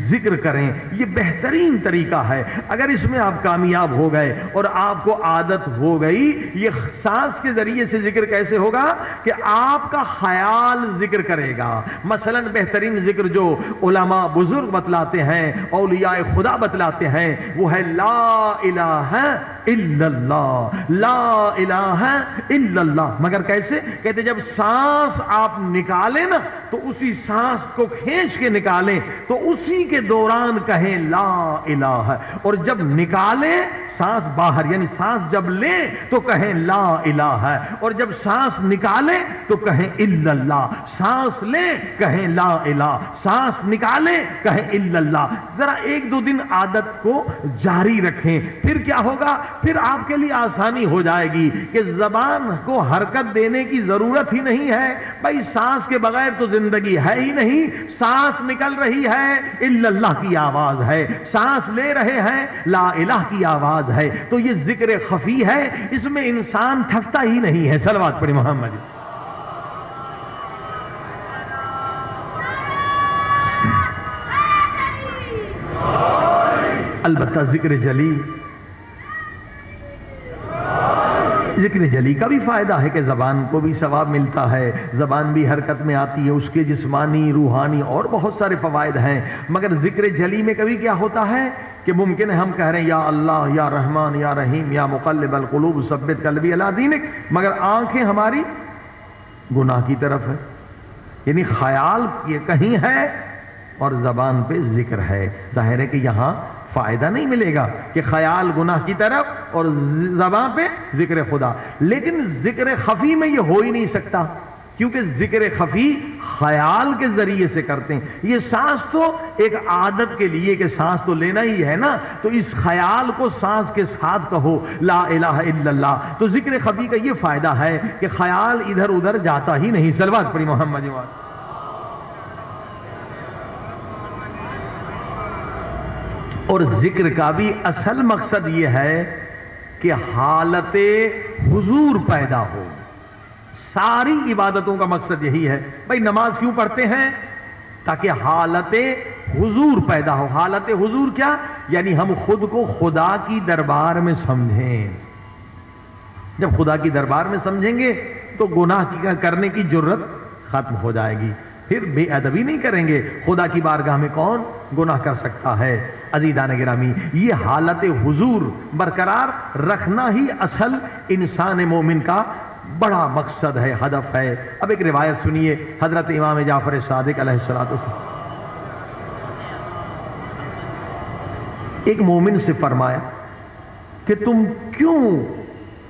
ذکر کریں. یہ بہترین طریقہ ہے. اگر اس میں آپ کامیاب ہو گئے اور آپ کو عادت ہو گئی، یہ سانس کے ذریعے سے ذکر کیسے ہوگا کہ آپ کا خیال ذکر کرے گا. مثلا بہترین ذکر جو علماء بزرگ بتلاتے ہیں، اولیاء خدا بتلاتے ہیں، وہ ہے لا الہ الا اللہ، لا الہ الا اللہ. مگر کیسے؟ کہتے جب سانس آپ نکالیں نا تو اسی سانس کو کھینچ کے نکالیں تو اسی کے دوران کہیں لا الہ، اور جب نکالیں سانس باہر، یعنی سانس جب لیں تو کہیں لا الہ، اور جب سانس نکالیں تو کہیں الا اللہ. سانس لیں کہیں لا الہ، سانس نکالیں کہیں الا اللہ. ذرا ایک دو دن عادت کو جاری رکھیں، پھر کیا ہوگا؟ پھر آپ کے لیے آسانی ہو جائے گی کہ زبان کو حرکت دینے کی ضرورت ہی نہیں ہے. بھائی سانس کے بغیر تو زندگی ہے ہی نہیں. سانس نکل رہی ہے الا اللہ کی آواز ہے، سانس لے رہے ہیں لا الہ کی آواز ہے. تو یہ ذکر خفی ہے، اس میں انسان تھکتا ہی نہیں ہے. صلوات پڑھیں محمد. البتہ ذکر جلی کا بھی فائدہ ہے کہ زبان کو بھی ثواب ملتا ہے، زبان بھی حرکت میں آتی ہے، اس کے جسمانی، روحانی اور بہت سارے فوائد ہیں. مگر ذکر جلی میں کبھی کیا ہوتا ہے کہ ممکن ہے ہم کہہ رہے ہیں یا اللہ یا رحمان یا رحیم یا مقلب القلوب ثبت قلبی علی دینک، مگر آنکھیں ہماری گناہ کی طرف ہے، یعنی خیال یہ کہیں ہے اور زبان پہ ذکر ہے. ظاہر ہے کہ یہاں فائدہ نہیں ملے گا کہ خیال گناہ کی طرف اور زبان پہ ذکر خدا. لیکن ذکر خفی میں یہ ہو ہی نہیں سکتا، کیونکہ ذکر خفی خیال کے ذریعے سے کرتے ہیں. یہ سانس تو ایک عادت کے لیے کہ سانس تو لینا ہی ہے نا، تو اس خیال کو سانس کے ساتھ کہو لا الہ الا اللہ. تو ذکر خفی کا یہ فائدہ ہے کہ خیال ادھر ادھر جاتا ہی نہیں. صلوات پڑھی محمد. اور ذکر کا بھی اصل مقصد یہ ہے کہ حالت حضور پیدا ہو. ساری عبادتوں کا مقصد یہی ہے. بھائی نماز کیوں پڑھتے ہیں؟ تاکہ حالت حضور پیدا ہو. حالت حضور کیا؟ یعنی ہم خود کو خدا کی دربار میں سمجھیں. جب خدا کی دربار میں سمجھیں گے تو گناہ کرنے کی جرت ختم ہو جائے گی. پھر بے ادبی نہیں کریں گے. خدا کی بارگاہ میں کون گناہ کر سکتا ہے؟ عزیزان گرامی، یہ حالت حضور برقرار رکھنا ہی اصل انسان مومن کا بڑا مقصد ہے، ہدف ہے. اب ایک روایت سنیے حضرت امام جعفر صادق علیہ السلام. ایک مومن سے فرمایا کہ تم کیوں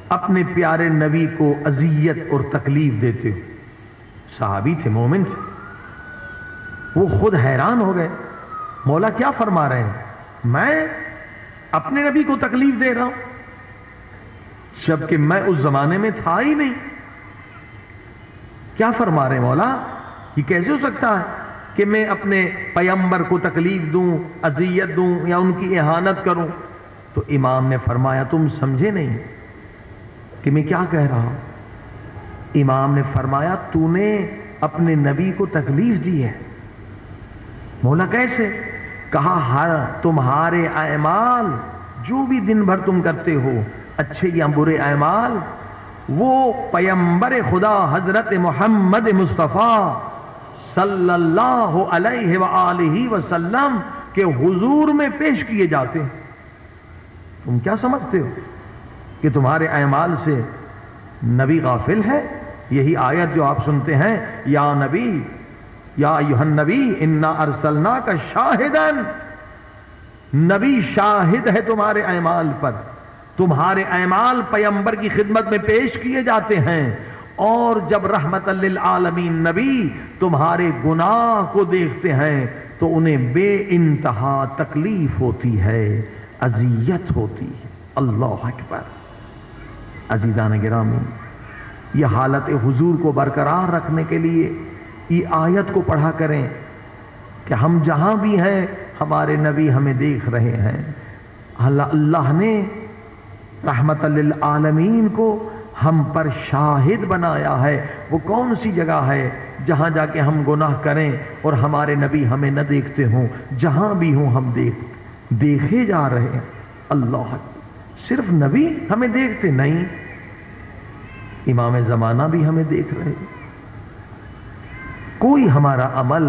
اپنے پیارے نبی کو اذیت اور تکلیف دیتے ہو؟ صحابی تھے، مومن تھے. وہ خود حیران ہو گئے، مولا کیا فرما رہے ہیں؟ میں اپنے نبی کو تکلیف دے رہا ہوں جبکہ میں اس زمانے میں تھا ہی نہیں. کیا فرما رہے ہیں مولا؟ یہ کیسے ہو سکتا ہے کہ میں اپنے پیغمبر کو تکلیف دوں، اذیت دوں یا ان کی اہانت کروں؟ تو امام نے فرمایا تم سمجھے نہیں کہ میں کیا کہہ رہا ہوں. امام نے فرمایا تو نے اپنے نبی کو تکلیف دی ہے. مولا کیسے؟ کہا ہر تمہارے اعمال جو بھی دن بھر تم کرتے ہو، اچھے یا برے اعمال، وہ پیغمبر خدا حضرت محمد مصطفیٰ صلی اللہ علیہ وآلہ وسلم کے حضور میں پیش کیے جاتے ہیں. تم کیا سمجھتے ہو کہ تمہارے اعمال سے نبی غافل ہے؟ یہی آیت جو آپ سنتے ہیں، یا نبی یا ایھا النبی انا ارسلناک شاہدا، نبی شاہد ہے تمہارے اعمال پر. تمہارے اعمال پیغمبر کی خدمت میں پیش کیے جاتے ہیں، اور جب رحمت للعالمین نبی تمہارے گناہ کو دیکھتے ہیں تو انہیں بے انتہا تکلیف ہوتی ہے، اذیت ہوتی ہے. اللہ اکبر. عزیزان گرامی، یہ حالت حضور کو برقرار رکھنے کے لیے یہ آیت کو پڑھا کریں کہ ہم جہاں بھی ہیں ہمارے نبی ہمیں دیکھ رہے ہیں. اللہ نے رحمت للعالمین کو ہم پر شاہد بنایا ہے. وہ کون سی جگہ ہے جہاں جا کے ہم گناہ کریں اور ہمارے نبی ہمیں نہ دیکھتے ہوں؟ جہاں بھی ہوں ہم دیکھے جا رہے ہیں. اللہ، صرف نبی ہمیں دیکھتے نہیں، امام زمانہ بھی ہمیں دیکھ رہے ہیں. کوئی ہمارا عمل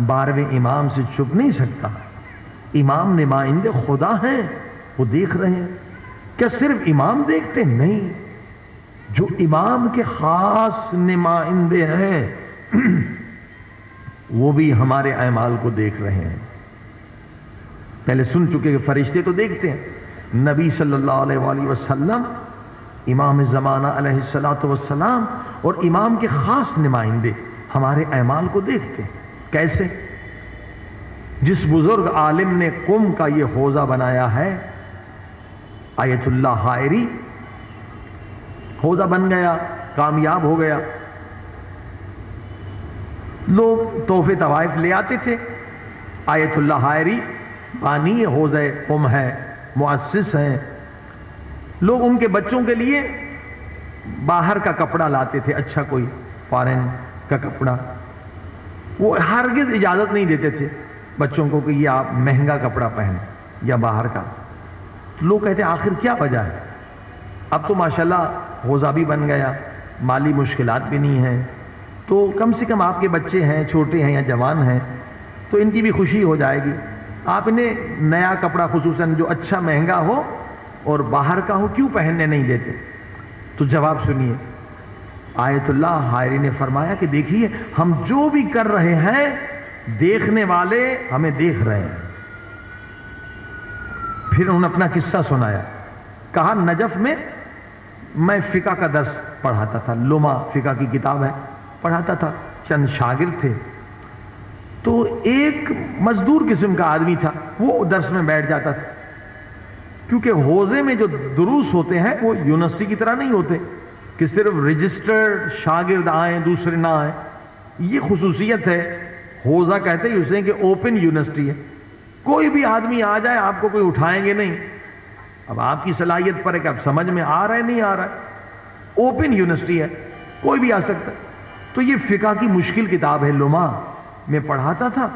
12ویں امام سے چھپ نہیں سکتا. امام نمائندے خدا ہیں، وہ دیکھ رہے ہیں. کیا صرف امام دیکھتے؟ نہیں، جو امام کے خاص نمائندے ہیں وہ بھی ہمارے اعمال کو دیکھ رہے ہیں. پہلے سن چکے کہ فرشتے تو دیکھتے ہیں. نبی صلی اللہ علیہ وآلہ وسلم، امام زمانہ علیہ السلام اور امام کے خاص نمائندے ہمارے اعمال کو دیکھتے ہیں. کیسے؟ جس بزرگ عالم نے قم کا یہ حوضہ بنایا ہے، آیت اللہ حائری، حوضہ بن گیا، کامیاب ہو گیا. لوگ تحفے طوائف لے آتے تھے. آیت اللہ حائری بانی حوضہ قم ہے، مؤسس ہیں. لوگ ان کے بچوں کے لیے باہر کا کپڑا لاتے تھے، اچھا کوئی فارن کا کپڑا. وہ ہرگز اجازت نہیں دیتے تھے بچوں کو کہ یہ آپ مہنگا کپڑا پہنیں یا باہر کا. لوگ کہتے آخر کیا وجہ ہے؟ اب تو ماشاءاللہ حوضہ بھی بن گیا، مالی مشکلات بھی نہیں ہیں، تو کم سے کم آپ کے بچے ہیں، چھوٹے ہیں یا جوان ہیں، تو ان کی بھی خوشی ہو جائے گی. آپ انہیں نیا کپڑا خصوصاً جو اچھا مہنگا ہو اور باہر کا ہو کیوں پہننے نہیں دیتے؟ تو جواب سنیے. آیت اللہ حائری نے فرمایا کہ دیکھیے ہم جو بھی کر رہے ہیں دیکھنے والے ہمیں دیکھ رہے ہیں. پھر انہوں نے اپنا قصہ سنایا. کہا نجف میں فقہ کا درس پڑھاتا تھا، لما فقہ کی کتاب ہے، پڑھاتا تھا. چند شاگرد تھے، تو ایک مزدور قسم کا آدمی تھا، وہ درس میں بیٹھ جاتا تھا. کیونکہ حوضے میں جو دروس ہوتے ہیں وہ یونیورسٹی کی طرح نہیں ہوتے کہ صرف رجسٹرڈ شاگرد آئیں دوسرے نہ آئیں. یہ خصوصیت ہے حوضہ، کہتے ہیں اسے کہ اوپن یونیورسٹی ہے. کوئی بھی آدمی آ جائے، آپ کو کوئی اٹھائیں گے نہیں. اب آپ کی صلاحیت پر ہے کہ اب سمجھ میں آ رہا ہے نہیں آ رہا ہے. اوپن یونیورسٹی ہے، کوئی بھی آ سکتا ہے. تو یہ فقہ کی مشکل کتاب ہے، لما میں پڑھاتا تھا.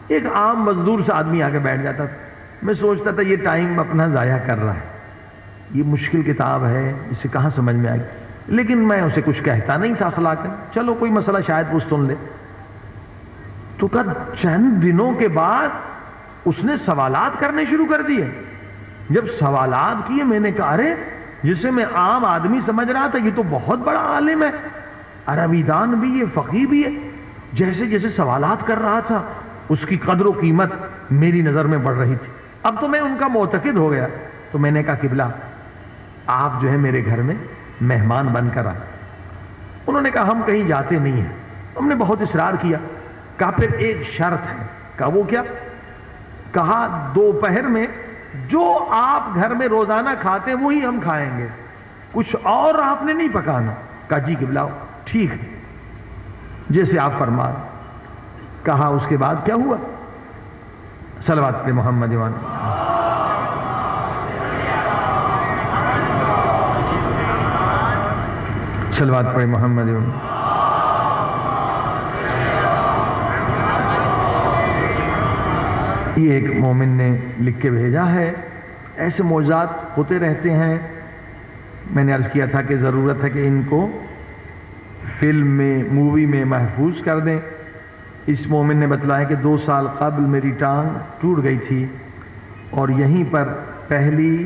ایک عام مزدور سے آدمی آ کے بیٹھ جاتا تھا. میں سوچتا تھا یہ ٹائم اپنا ضائع کر رہا ہے, یہ مشکل کتاب ہے, اسے کہاں سمجھ میں آئے گی. لیکن میں اسے کچھ کہتا نہیں تھا اخلاقاً, چلو کوئی مسئلہ شاید وہ سن لے. تو چند دنوں کے بعد اس نے سوالات کرنے شروع کر دیے. جب سوالات کیے میں نے کہا ارے جسے میں عام آدمی سمجھ رہا تھا یہ تو بہت بڑا عالم ہے, عربی دان بھی ہے, فقیہ بھی ہے. جیسے جیسے سوالات کر رہا تھا اس کی قدر و قیمت میری نظر میں بڑھ رہی تھی. اب تو میں ان کا معتقد ہو گیا. تو میں نے کہا قبلہ آپ جو ہے میرے گھر میں مہمان بن کر آئے. انہوں نے کہا ہم کہیں جاتے نہیں ہیں. ہم نے بہت اصرار کیا. کہا پھر ایک شرط ہے. کہا وہ کیا؟ کہا دوپہر میں جو آپ گھر میں روزانہ کھاتے ہیں وہی ہم کھائیں گے, کچھ اور آپ نے نہیں پکانا. کہا جی قبلہ ٹھیک ہے جیسے آپ فرما. کہا اس کے بعد کیا ہوا؟ صلوات پہ محمد ایمان. صلوات پڑھے محمد ایمان. یہ ایک مومن نے لکھ کے بھیجا ہے. ایسے معجزات ہوتے رہتے ہیں. میں نے عرض کیا تھا کہ ضرورت ہے کہ ان کو فلم میں, مووی میں محفوظ کر دیں. اس مومن نے بتلایا کہ 2 سال قبل میری ٹانگ ٹوٹ گئی تھی اور یہیں پر پہلی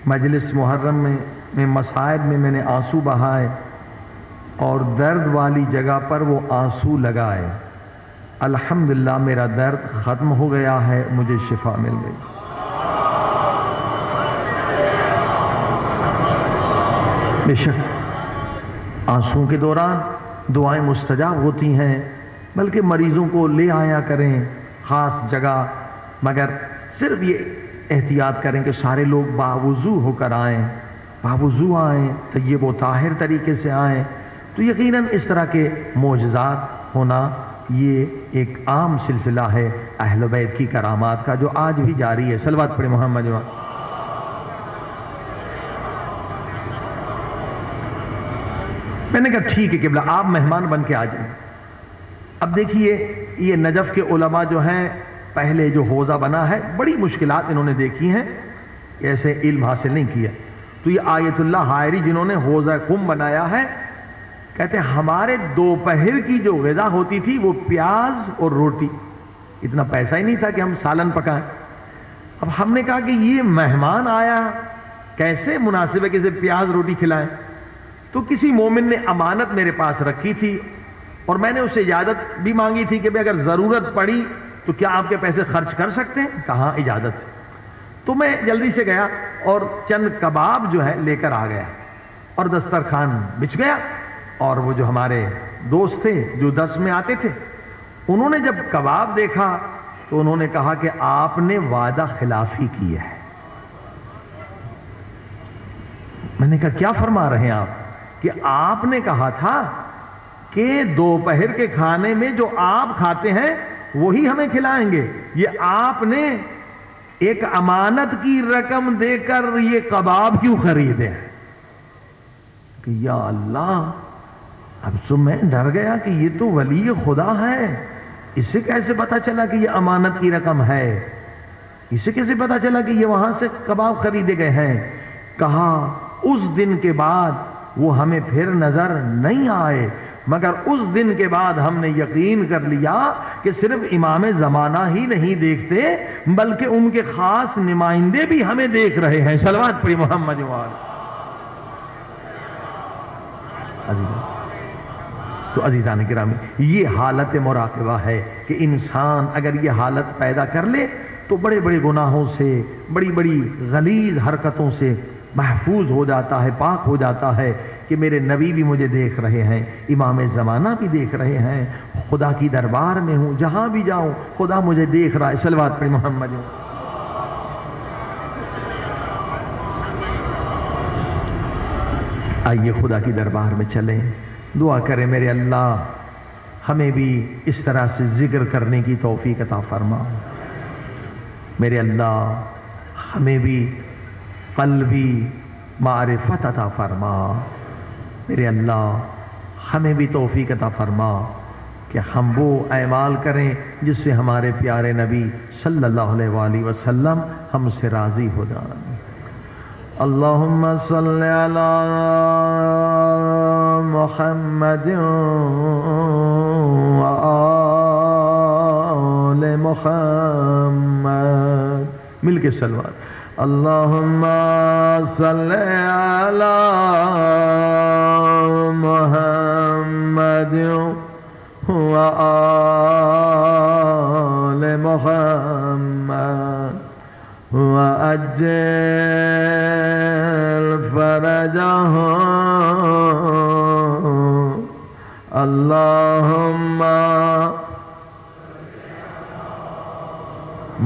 مجلس محرم میں مصائب میں نے آنسو بہائے اور درد والی جگہ پر وہ آنسو لگائے. الحمدللہ میرا درد ختم ہو گیا ہے, مجھے شفا مل گئی. بے شک آنسوؤں کے دوران دعائیں مستجاب ہوتی ہیں, بلکہ مریضوں کو لے آیا کریں خاص جگہ, مگر صرف یہ احتیاط کریں کہ سارے لوگ باوضو ہو کر آئیں, باوضو آئیں, طیب و طاہر طریقے سے آئیں. تو یقیناً اس طرح کے معجزات ہونا یہ ایک عام سلسلہ ہے اہل بیت کی کرامات کا, جو آج بھی جاری ہے. صلوات پڑھے محمد. میں نے کہا ٹھیک ہے قبلہ آپ مہمان بن کے آ جائیں. اب دیکھیے یہ نجف کے علماء جو ہیں, پہلے جو حوضہ بنا ہے بڑی مشکلات انہوں نے دیکھی ہیں, ایسے علم حاصل نہیں کیا. تو یہ آیت اللہ حائری جنہوں نے حوضہ قم بنایا ہے, کہتے ہیں ہمارے دوپہر کی جو غذا ہوتی تھی وہ پیاز اور روٹی, اتنا پیسہ ہی نہیں تھا کہ ہم سالن پکائیں. اب ہم نے کہا کہ یہ مہمان آیا, کیسے مناسب ہے کہ اسے پیاز روٹی کھلائیں. تو کسی مومن نے امانت میرے پاس رکھی تھی اور میں نے اس سے اجازت بھی مانگی تھی کہ اگر ضرورت پڑی تو کیا آپ کے پیسے خرچ کر سکتے ہیں. کہاں اجازت. تو میں جلدی سے گیا اور چند کباب جو ہے لے کر آ گیا اور دسترخوان بچھ گیا. اور وہ جو ہمارے دوست تھے جو 10 میں آتے تھے, انہوں نے جب کباب دیکھا تو انہوں نے کہا کہ آپ نے وعدہ خلافی کی ہے. میں نے کہا کیا فرما رہے ہیں آپ؟ کہ آپ نے کہا تھا کہ دوپہر کے کھانے میں جو آپ کھاتے ہیں وہی ہمیں کھلائیں گے. یہ آپ نے ایک امانت کی رقم دے کر یہ کباب کیوں خریدے؟ کہ یا اللہ, اب تو میں ڈر گیا کہ یہ تو ولی خدا ہے, اسے کیسے پتا چلا کہ یہ امانت کی رقم ہے؟ اسے کیسے پتا چلا کہ یہ وہاں سے کباب خریدے گئے ہیں؟ کہا اس دن کے بعد وہ ہمیں پھر نظر نہیں آئے, مگر اس دن کے بعد ہم نے یقین کر لیا کہ صرف امام زمانہ ہی نہیں دیکھتے بلکہ ان کے خاص نمائندے بھی ہمیں دیکھ رہے ہیں. صلوات پڑھی محمد وآلہ. تو عزیزان گرامی, یہ حالت مراقبہ ہے کہ انسان اگر یہ حالت پیدا کر لے تو بڑے بڑے گناہوں سے, بڑی بڑی غلیظ حرکتوں سے محفوظ ہو جاتا ہے, پاک ہو جاتا ہے کہ میرے نبی بھی مجھے دیکھ رہے ہیں, امام زمانہ بھی دیکھ رہے ہیں, خدا کی دربار میں ہوں, جہاں بھی جاؤں خدا مجھے دیکھ رہا ہے. صلوات پڑھ محمد. آئیے خدا کی دربار میں چلیں, دعا کریں میرے اللہ ہمیں بھی اس طرح سے ذکر کرنے کی توفیق عطا فرما. میرے اللہ ہمیں بھی قلبی معرفت عطا فرما. میرے اللہ ہمیں بھی توفیق عطا فرما کہ ہم وہ اعمال کریں جس سے ہمارے پیارے نبی صلی اللہ علیہ وآلہ وسلم ہم سے راضی ہو جائیں۔ اللہم صلی علی محمد وآل محمد، مل کے سلوات۔ اللہم صلی علی محمد وآل محمد وعجل فرجهم، اللهم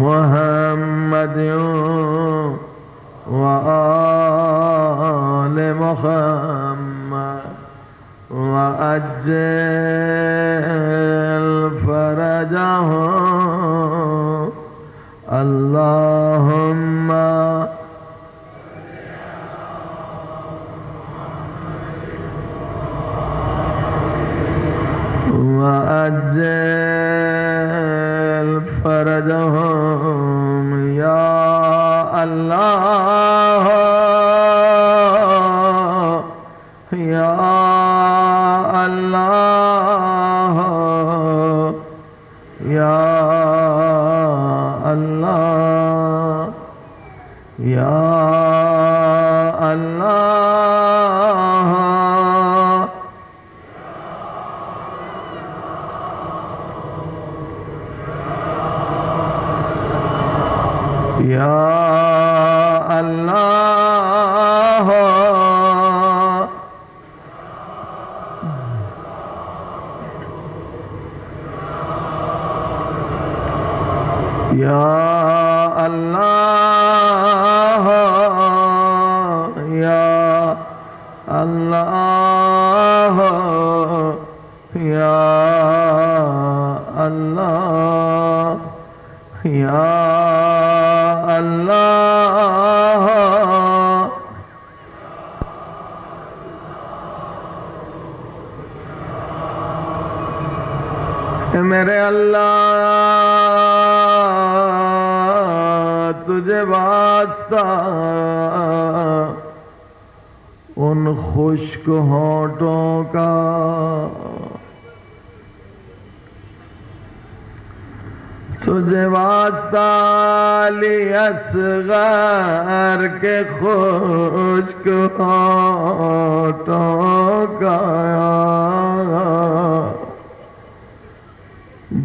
محمد وآل محمد وعجل فرجهم، اللهم وعجل فرجهم یا اللہ یا اللہ یا اللہ یا اللہ یا اللہ یا اللہ یا اللہ یا اللہ یا اللہ اے میرے اللہ تجھے واسطہ ان خشک ہونٹوں کا تجھے واسطہ علی اصغر کے خشک ہونٹوں کا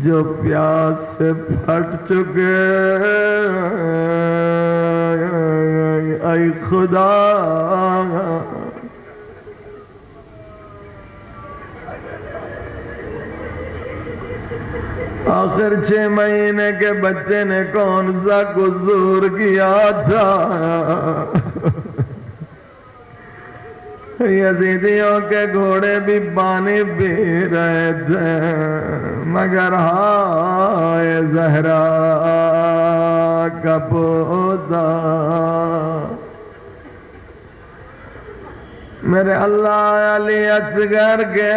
جو پیاس سے پھٹ چکے اے خدا آخر 6 مہینے کے بچے نے کون سا قصور کیا تھا؟ یزیدیوں کے گھوڑے بھی پانی پی رہے تھے مگر ہائے زہرا کا پوتا میرے اللہ علی اصغر کے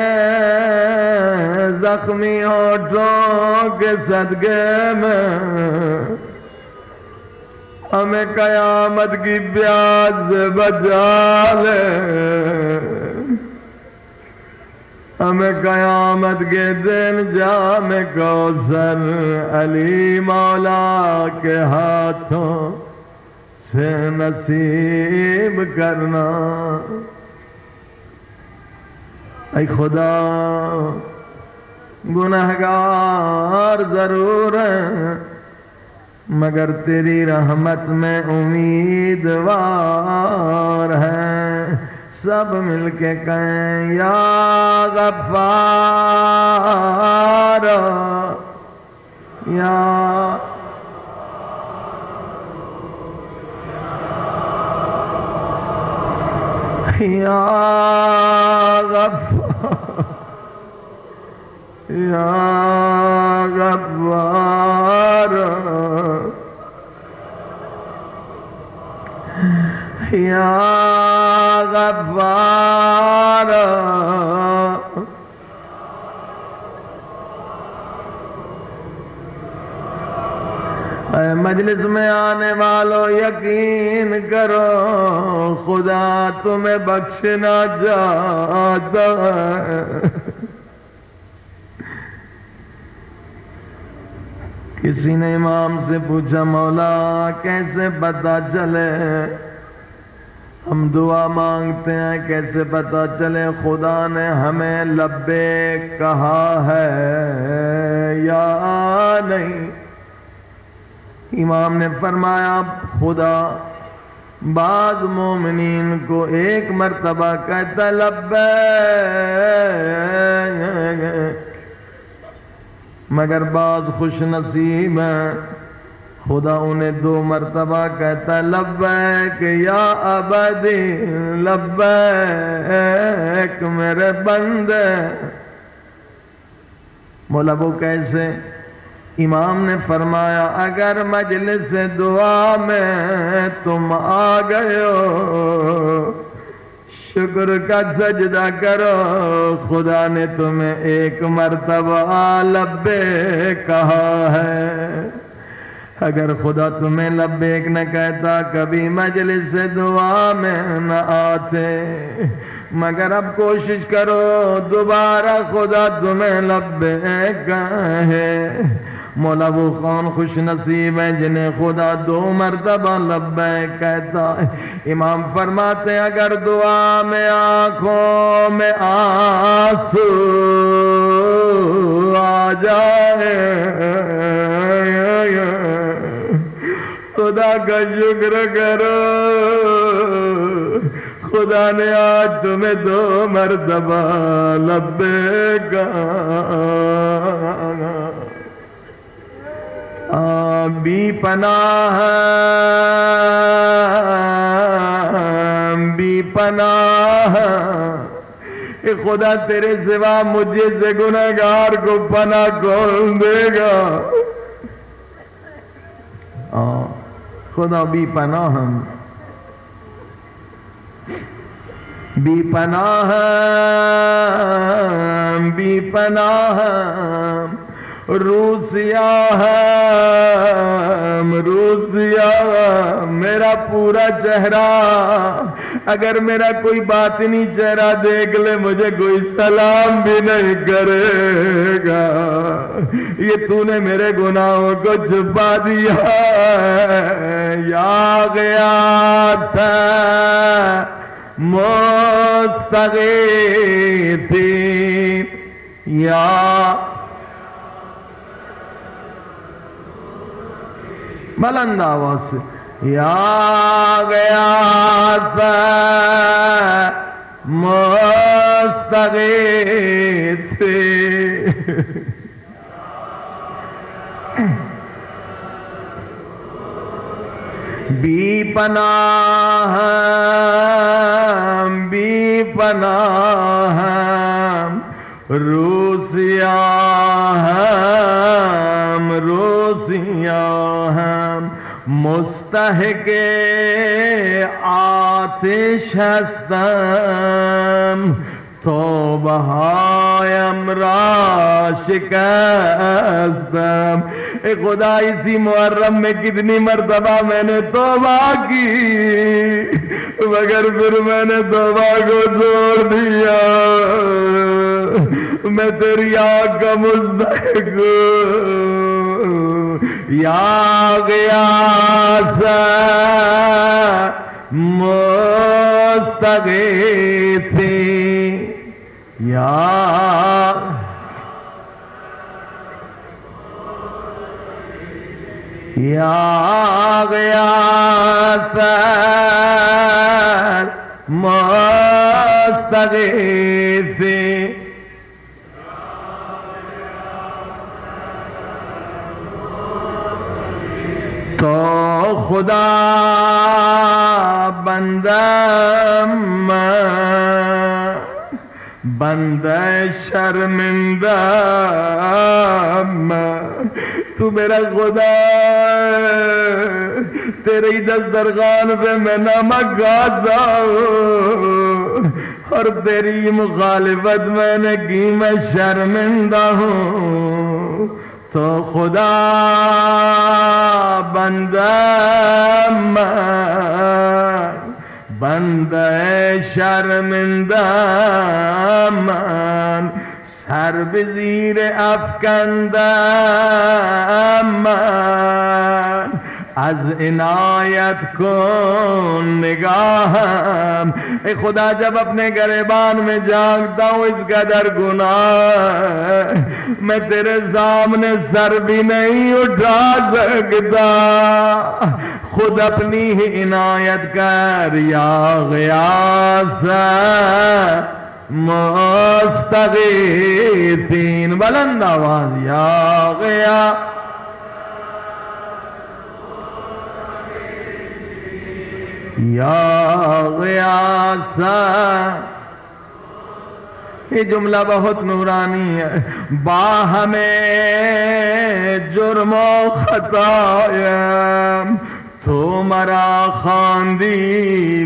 زخمی ہونٹوں کے صدقے میں ہمیں قیامت کی پیاس سے بچا لے، ہمیں قیامت کے دن جام کوثر علی مولا کے ہاتھوں سے نصیب کرنا۔ اے خدا گنہگار ضرور ہیں مگر تیری رحمت میں امیدوار ہیں، سب مل کے کہیں یا غفار یا غفار یا غفار یا غفار اے مجلس میں آنے والوں یقین کرو خدا تمہیں بخشنا چاہتا ہے۔ کسی نے امام سے پوچھا مولا کیسے پتہ چلے ہم دعا مانگتے ہیں کیسے پتہ چلے خدا نے ہمیں لبیک کہا ہے یا نہیں؟ امام نے فرمایا خدا بعض مومنین کو ایک مرتبہ کہتا لبیک، مگر بعض خوش نصیب ہیں خدا انہیں 2 مرتبہ کہتا لبیک یا عبدی، لبیک میرے بندے۔ مولا وہ کیسے؟ امام نے فرمایا اگر مجلس دعا میں تم آ گئے ہو شکر کا سجدہ کرو خدا نے تمہیں 1 مرتبہ لبیک کہا ہے۔ اگر خدا تمہیں لبیک نہ کہتا کبھی مجلس دعا میں نہ آتے، مگر اب کوشش کرو دوبارہ خدا تمہیں لبیک کہے۔ مولا وہ کون خوش نصیب ہے جنہیں خدا 2 مرتبہ لبیک کہتا ہے۔ امام فرماتے ہیں اگر دعا میں آنکھوں میں آنسو آ جائے خدا کا شکر کرو خدا نے آج تمہیں 2 مرتبہ لبیک کہا۔ بی پناہ بی پناہ اے خدا تیرے سوا مجھے سے گنہگار کو پناہ کون دے گا؟ خدا بی پناہ بی پناہ بی پناہ روسیا میرا پورا چہرہ اگر میرا کوئی باطنی چہرہ دیکھ لے مجھے کوئی سلام بھی نہیں کرے گا۔ یہ تو نے میرے گناہوں کو چھپا دیا یا غیاث مستغیثین یا بلند آواز سے یا غیاث مستغیثین بی پناہ روسیا مستحق آتش هستم توبه هایم را شکستم۔ اے خدا اسی محرم میں کتنی مرتبہ میں نے توبہ کی مگر پھر میں نے توبہ کو چھوڑ دیا۔ میں تیری آگ کا مستحق ہوں یا غیاث مستغیثین یا غیاث مستغیثین تو خدا بندہ شرمندہ تو میرا خدا تیرے ہی دسترخوان پہ میں نمک کھاتا ہوں اور تیری مخالفت میں نے کی میں شرمندہ ہوں۔ تو خدا بندہ من، بندہ شرمندہ من، سر به زیر افکنده من، از عنایت کن نگاہم. اے خدا جب اپنے گریبان میں جھانکتا ہوں اس قدر گناہ میں تیرے سامنے سر بھی نہیں اٹھا سکتا. خود اپنی ہی عنایت کر یا غیاث مستغیثین. بلند آواز یا غیاث یا غیاث. یہ جملہ بہت نورانی ہے. باہم جرم و خطایم تو مرا خواندی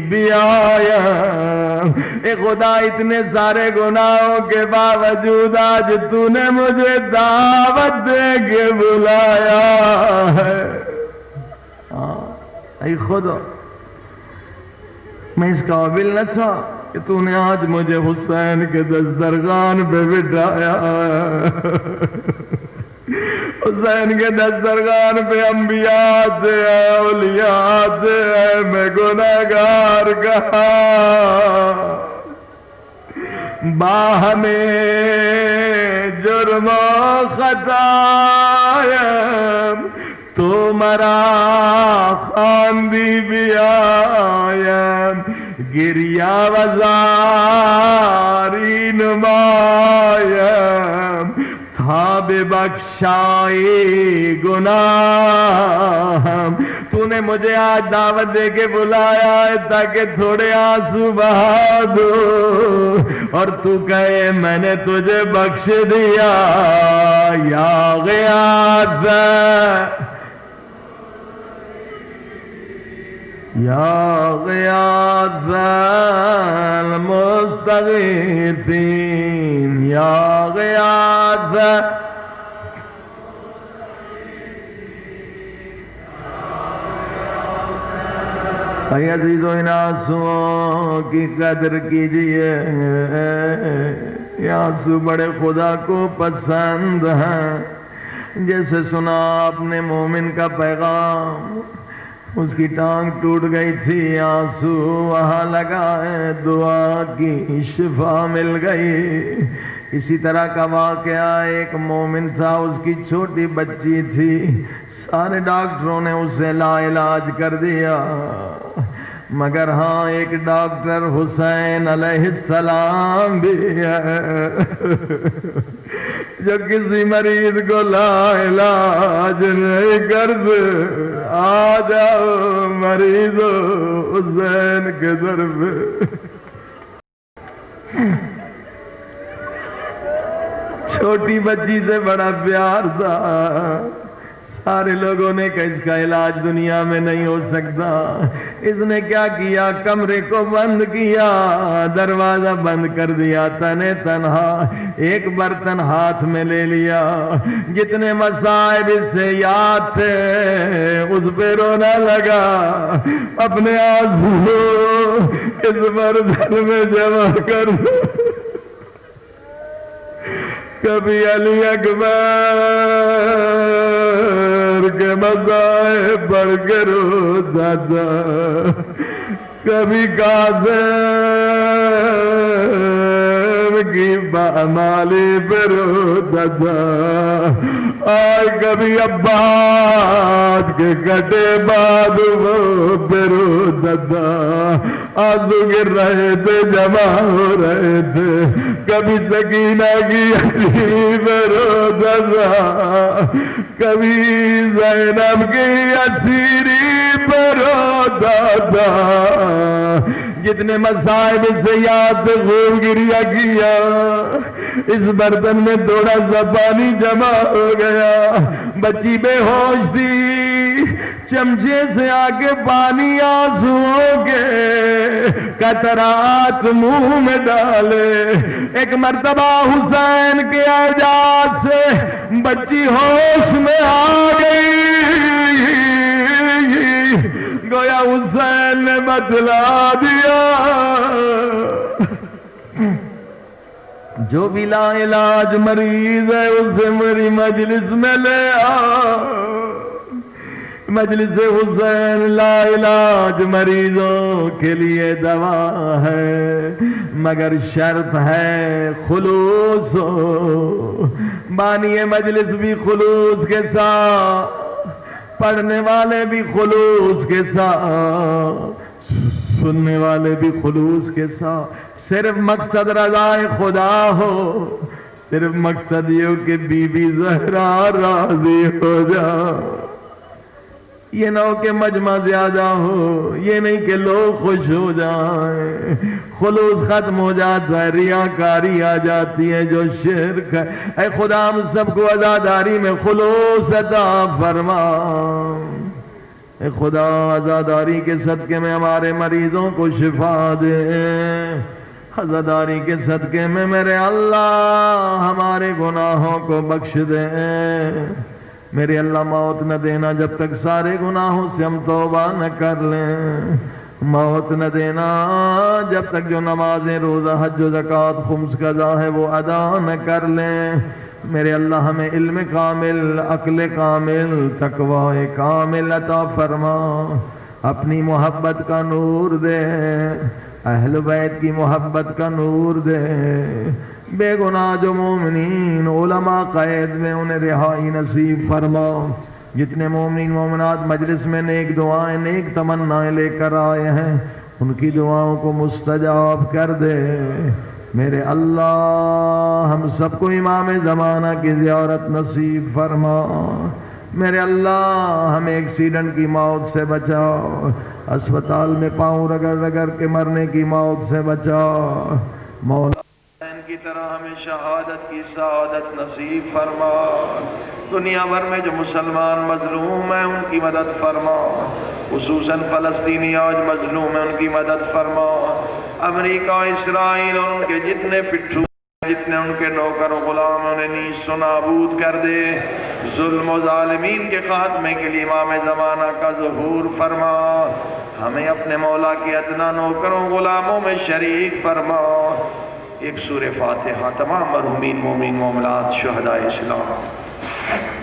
بیایم. اے خدا اتنے سارے گناہوں کے باوجود آج تو نے مجھے دعوت دے کے بلایا ہے. اے خدا میں اس قابل نہ تھا کہ تو نے آج مجھے حسین کے دسترخوان پہ بٹھایا. حسین کے دسترخوان پہ انبیاء تھے، اولیاء تھے، میں گناہگار کہا. باہم جرم و خطایم تو مرا خواندی بیایم. گریہ و زاری نمایم تھا بے بخشائی گناہم. تو نے مجھے آج دعوت دے کے بلایا ہے تاکہ تھوڑے آنسو بہا دو اور تو کہے میں نے تجھے بخش دیا. یا غیاث یا غیاث المستغیثین یا غیاث. اے عزیزو ان آنسوؤں کی قدر کیجئے. یہ آنسو بڑے خدا کو پسند ہیں. جیسے سنا اپنے مومن کا پیغام، اس کی ٹانگ ٹوٹ گئی تھی، آنسو وہاں لگا ہے، دعا کی شفا مل گئی. اسی طرح کا واقعہ ایک مومن تھا، اس کی چھوٹی بچی تھی، سارے ڈاکٹروں نے اسے لا علاج کر دیا، مگر ہاں ایک ڈاکٹر حسین علیہ السلام بھی ہے جو کسی مریض کو لا علاج نہیں کرتے. آ جاؤ مریضو حسین کے در پہ. چھوٹی بچی سے بڑا پیار تھا. سارے لوگوں نے کہا اس کا علاج دنیا میں نہیں ہو سکتا. اس نے کیا کیا؟ کمرے کو بند کیا، دروازہ بند کر دیا، تنے تنہا ایک برتن ہاتھ میں لے لیا. جتنے مصائب اس سے یاد تھے اس پہ رونا لگا. اپنے آنسو اس برتن میں جمع کر کبھی علی اکبر کے مصائب پڑھ کے روتا تھا، کبھی قاسم کی بامالی پہ روتا تھا، اور کبھی عباس کے کٹے بادوں پہ روتا تھا. آنسو گر رہے تھے، جمع ہو رہے تھے. کبھی سکینہ کی ہڈی پہ روتا تھا، کبھی زینب کی اسیری پہ روتا تھا. جتنے مصائب سے یاد خوب گریہ کیا. اس برتن میں تھوڑا سا پانی جمع ہو گیا. بچی بے ہوش تھی، چمچے سے آگے پانی آنسوؤں کے قطرات منہ میں ڈالے. ایک مرتبہ حسین کے اعجاز سے بچی ہوش میں آ گئی. گویا حسین نے بتلا دیا جو بھی لا علاج مریض ہے اسے میری مجلس میں لے آ. مجلس حسین لا علاج مریضوں کے لیے دوا ہے، مگر شرط ہے خلوص ہو. بانی مجلس بھی خلوص کے ساتھ، پڑھنے والے بھی خلوص کے ساتھ، سننے والے بھی خلوص کے ساتھ. صرف مقصد رضائے خدا ہو، صرف مقصد یہ ہو کہ بی بی زہرا راضی ہو جا. یہ نہ ہو کہ مجمع زیادہ ہو، یہ نہیں کہ لوگ خوش ہو جائیں. خلوص ختم ہو جاتا ہے، ریاکاری آ جاتی ہے جو شرک ہے. اے خدا ہم سب کو عزاداری میں خلوص عطا فرما. اے خدا عزاداری کے صدقے میں ہمارے مریضوں کو شفا دے. عزاداری کے صدقے میں میرے اللہ ہمارے گناہوں کو بخش دے. میرے اللہ موت نہ دینا جب تک سارے گناہوں سے ہم توبہ نہ کر لیں. موت نہ دینا جب تک جو نمازیں، روزہ، حج و زکوٰۃ، خمس قضا ہے وہ ادا نہ کر لیں. میرے اللہ ہمیں علم کامل، عقل کامل، تقوی کامل عطا فرما. اپنی محبت کا نور دے، اہل بیت کی محبت کا نور دے. بے گناہ جو مومنین علماء قید میں انہیں رہائی نصیب فرما. جتنے مومنین مومنات مجلس میں نیک دعائیں، نیک تمنائیں لے کر آئے ہیں، ان کی دعاؤں کو مستجاب کر دے. میرے اللہ ہم سب کو امام زمانہ کی زیارت نصیب فرما. میرے اللہ ہمیں ایکسیڈنٹ کی موت سے بچا، اسپتال میں پاؤں رگڑ رگڑ کے مرنے کی موت سے بچا. مولا کی طرح ہمیں شہادت کی سعادت نصیب فرما. دنیا بھر میں جو مسلمان مظلوم ہیں ان کی مدد فرما، خصوصاً فلسطینی آج مظلوم ہیں ان کی مدد فرما. امریکہ، اسرائیل اور ان کے جتنے پٹھو، جتنے ان کے نوکر و غلام انہیں نیست و نابود کر دے. ظلم و ظالمین کے خاتمے کے لیے امام زمانہ کا ظہور فرما. ہمیں اپنے مولا کے ادنا نوکروں غلاموں میں شریک فرما. ایک سورہ فاتحہ تمام مرحومین مومنین مومنات شہداء اسلام.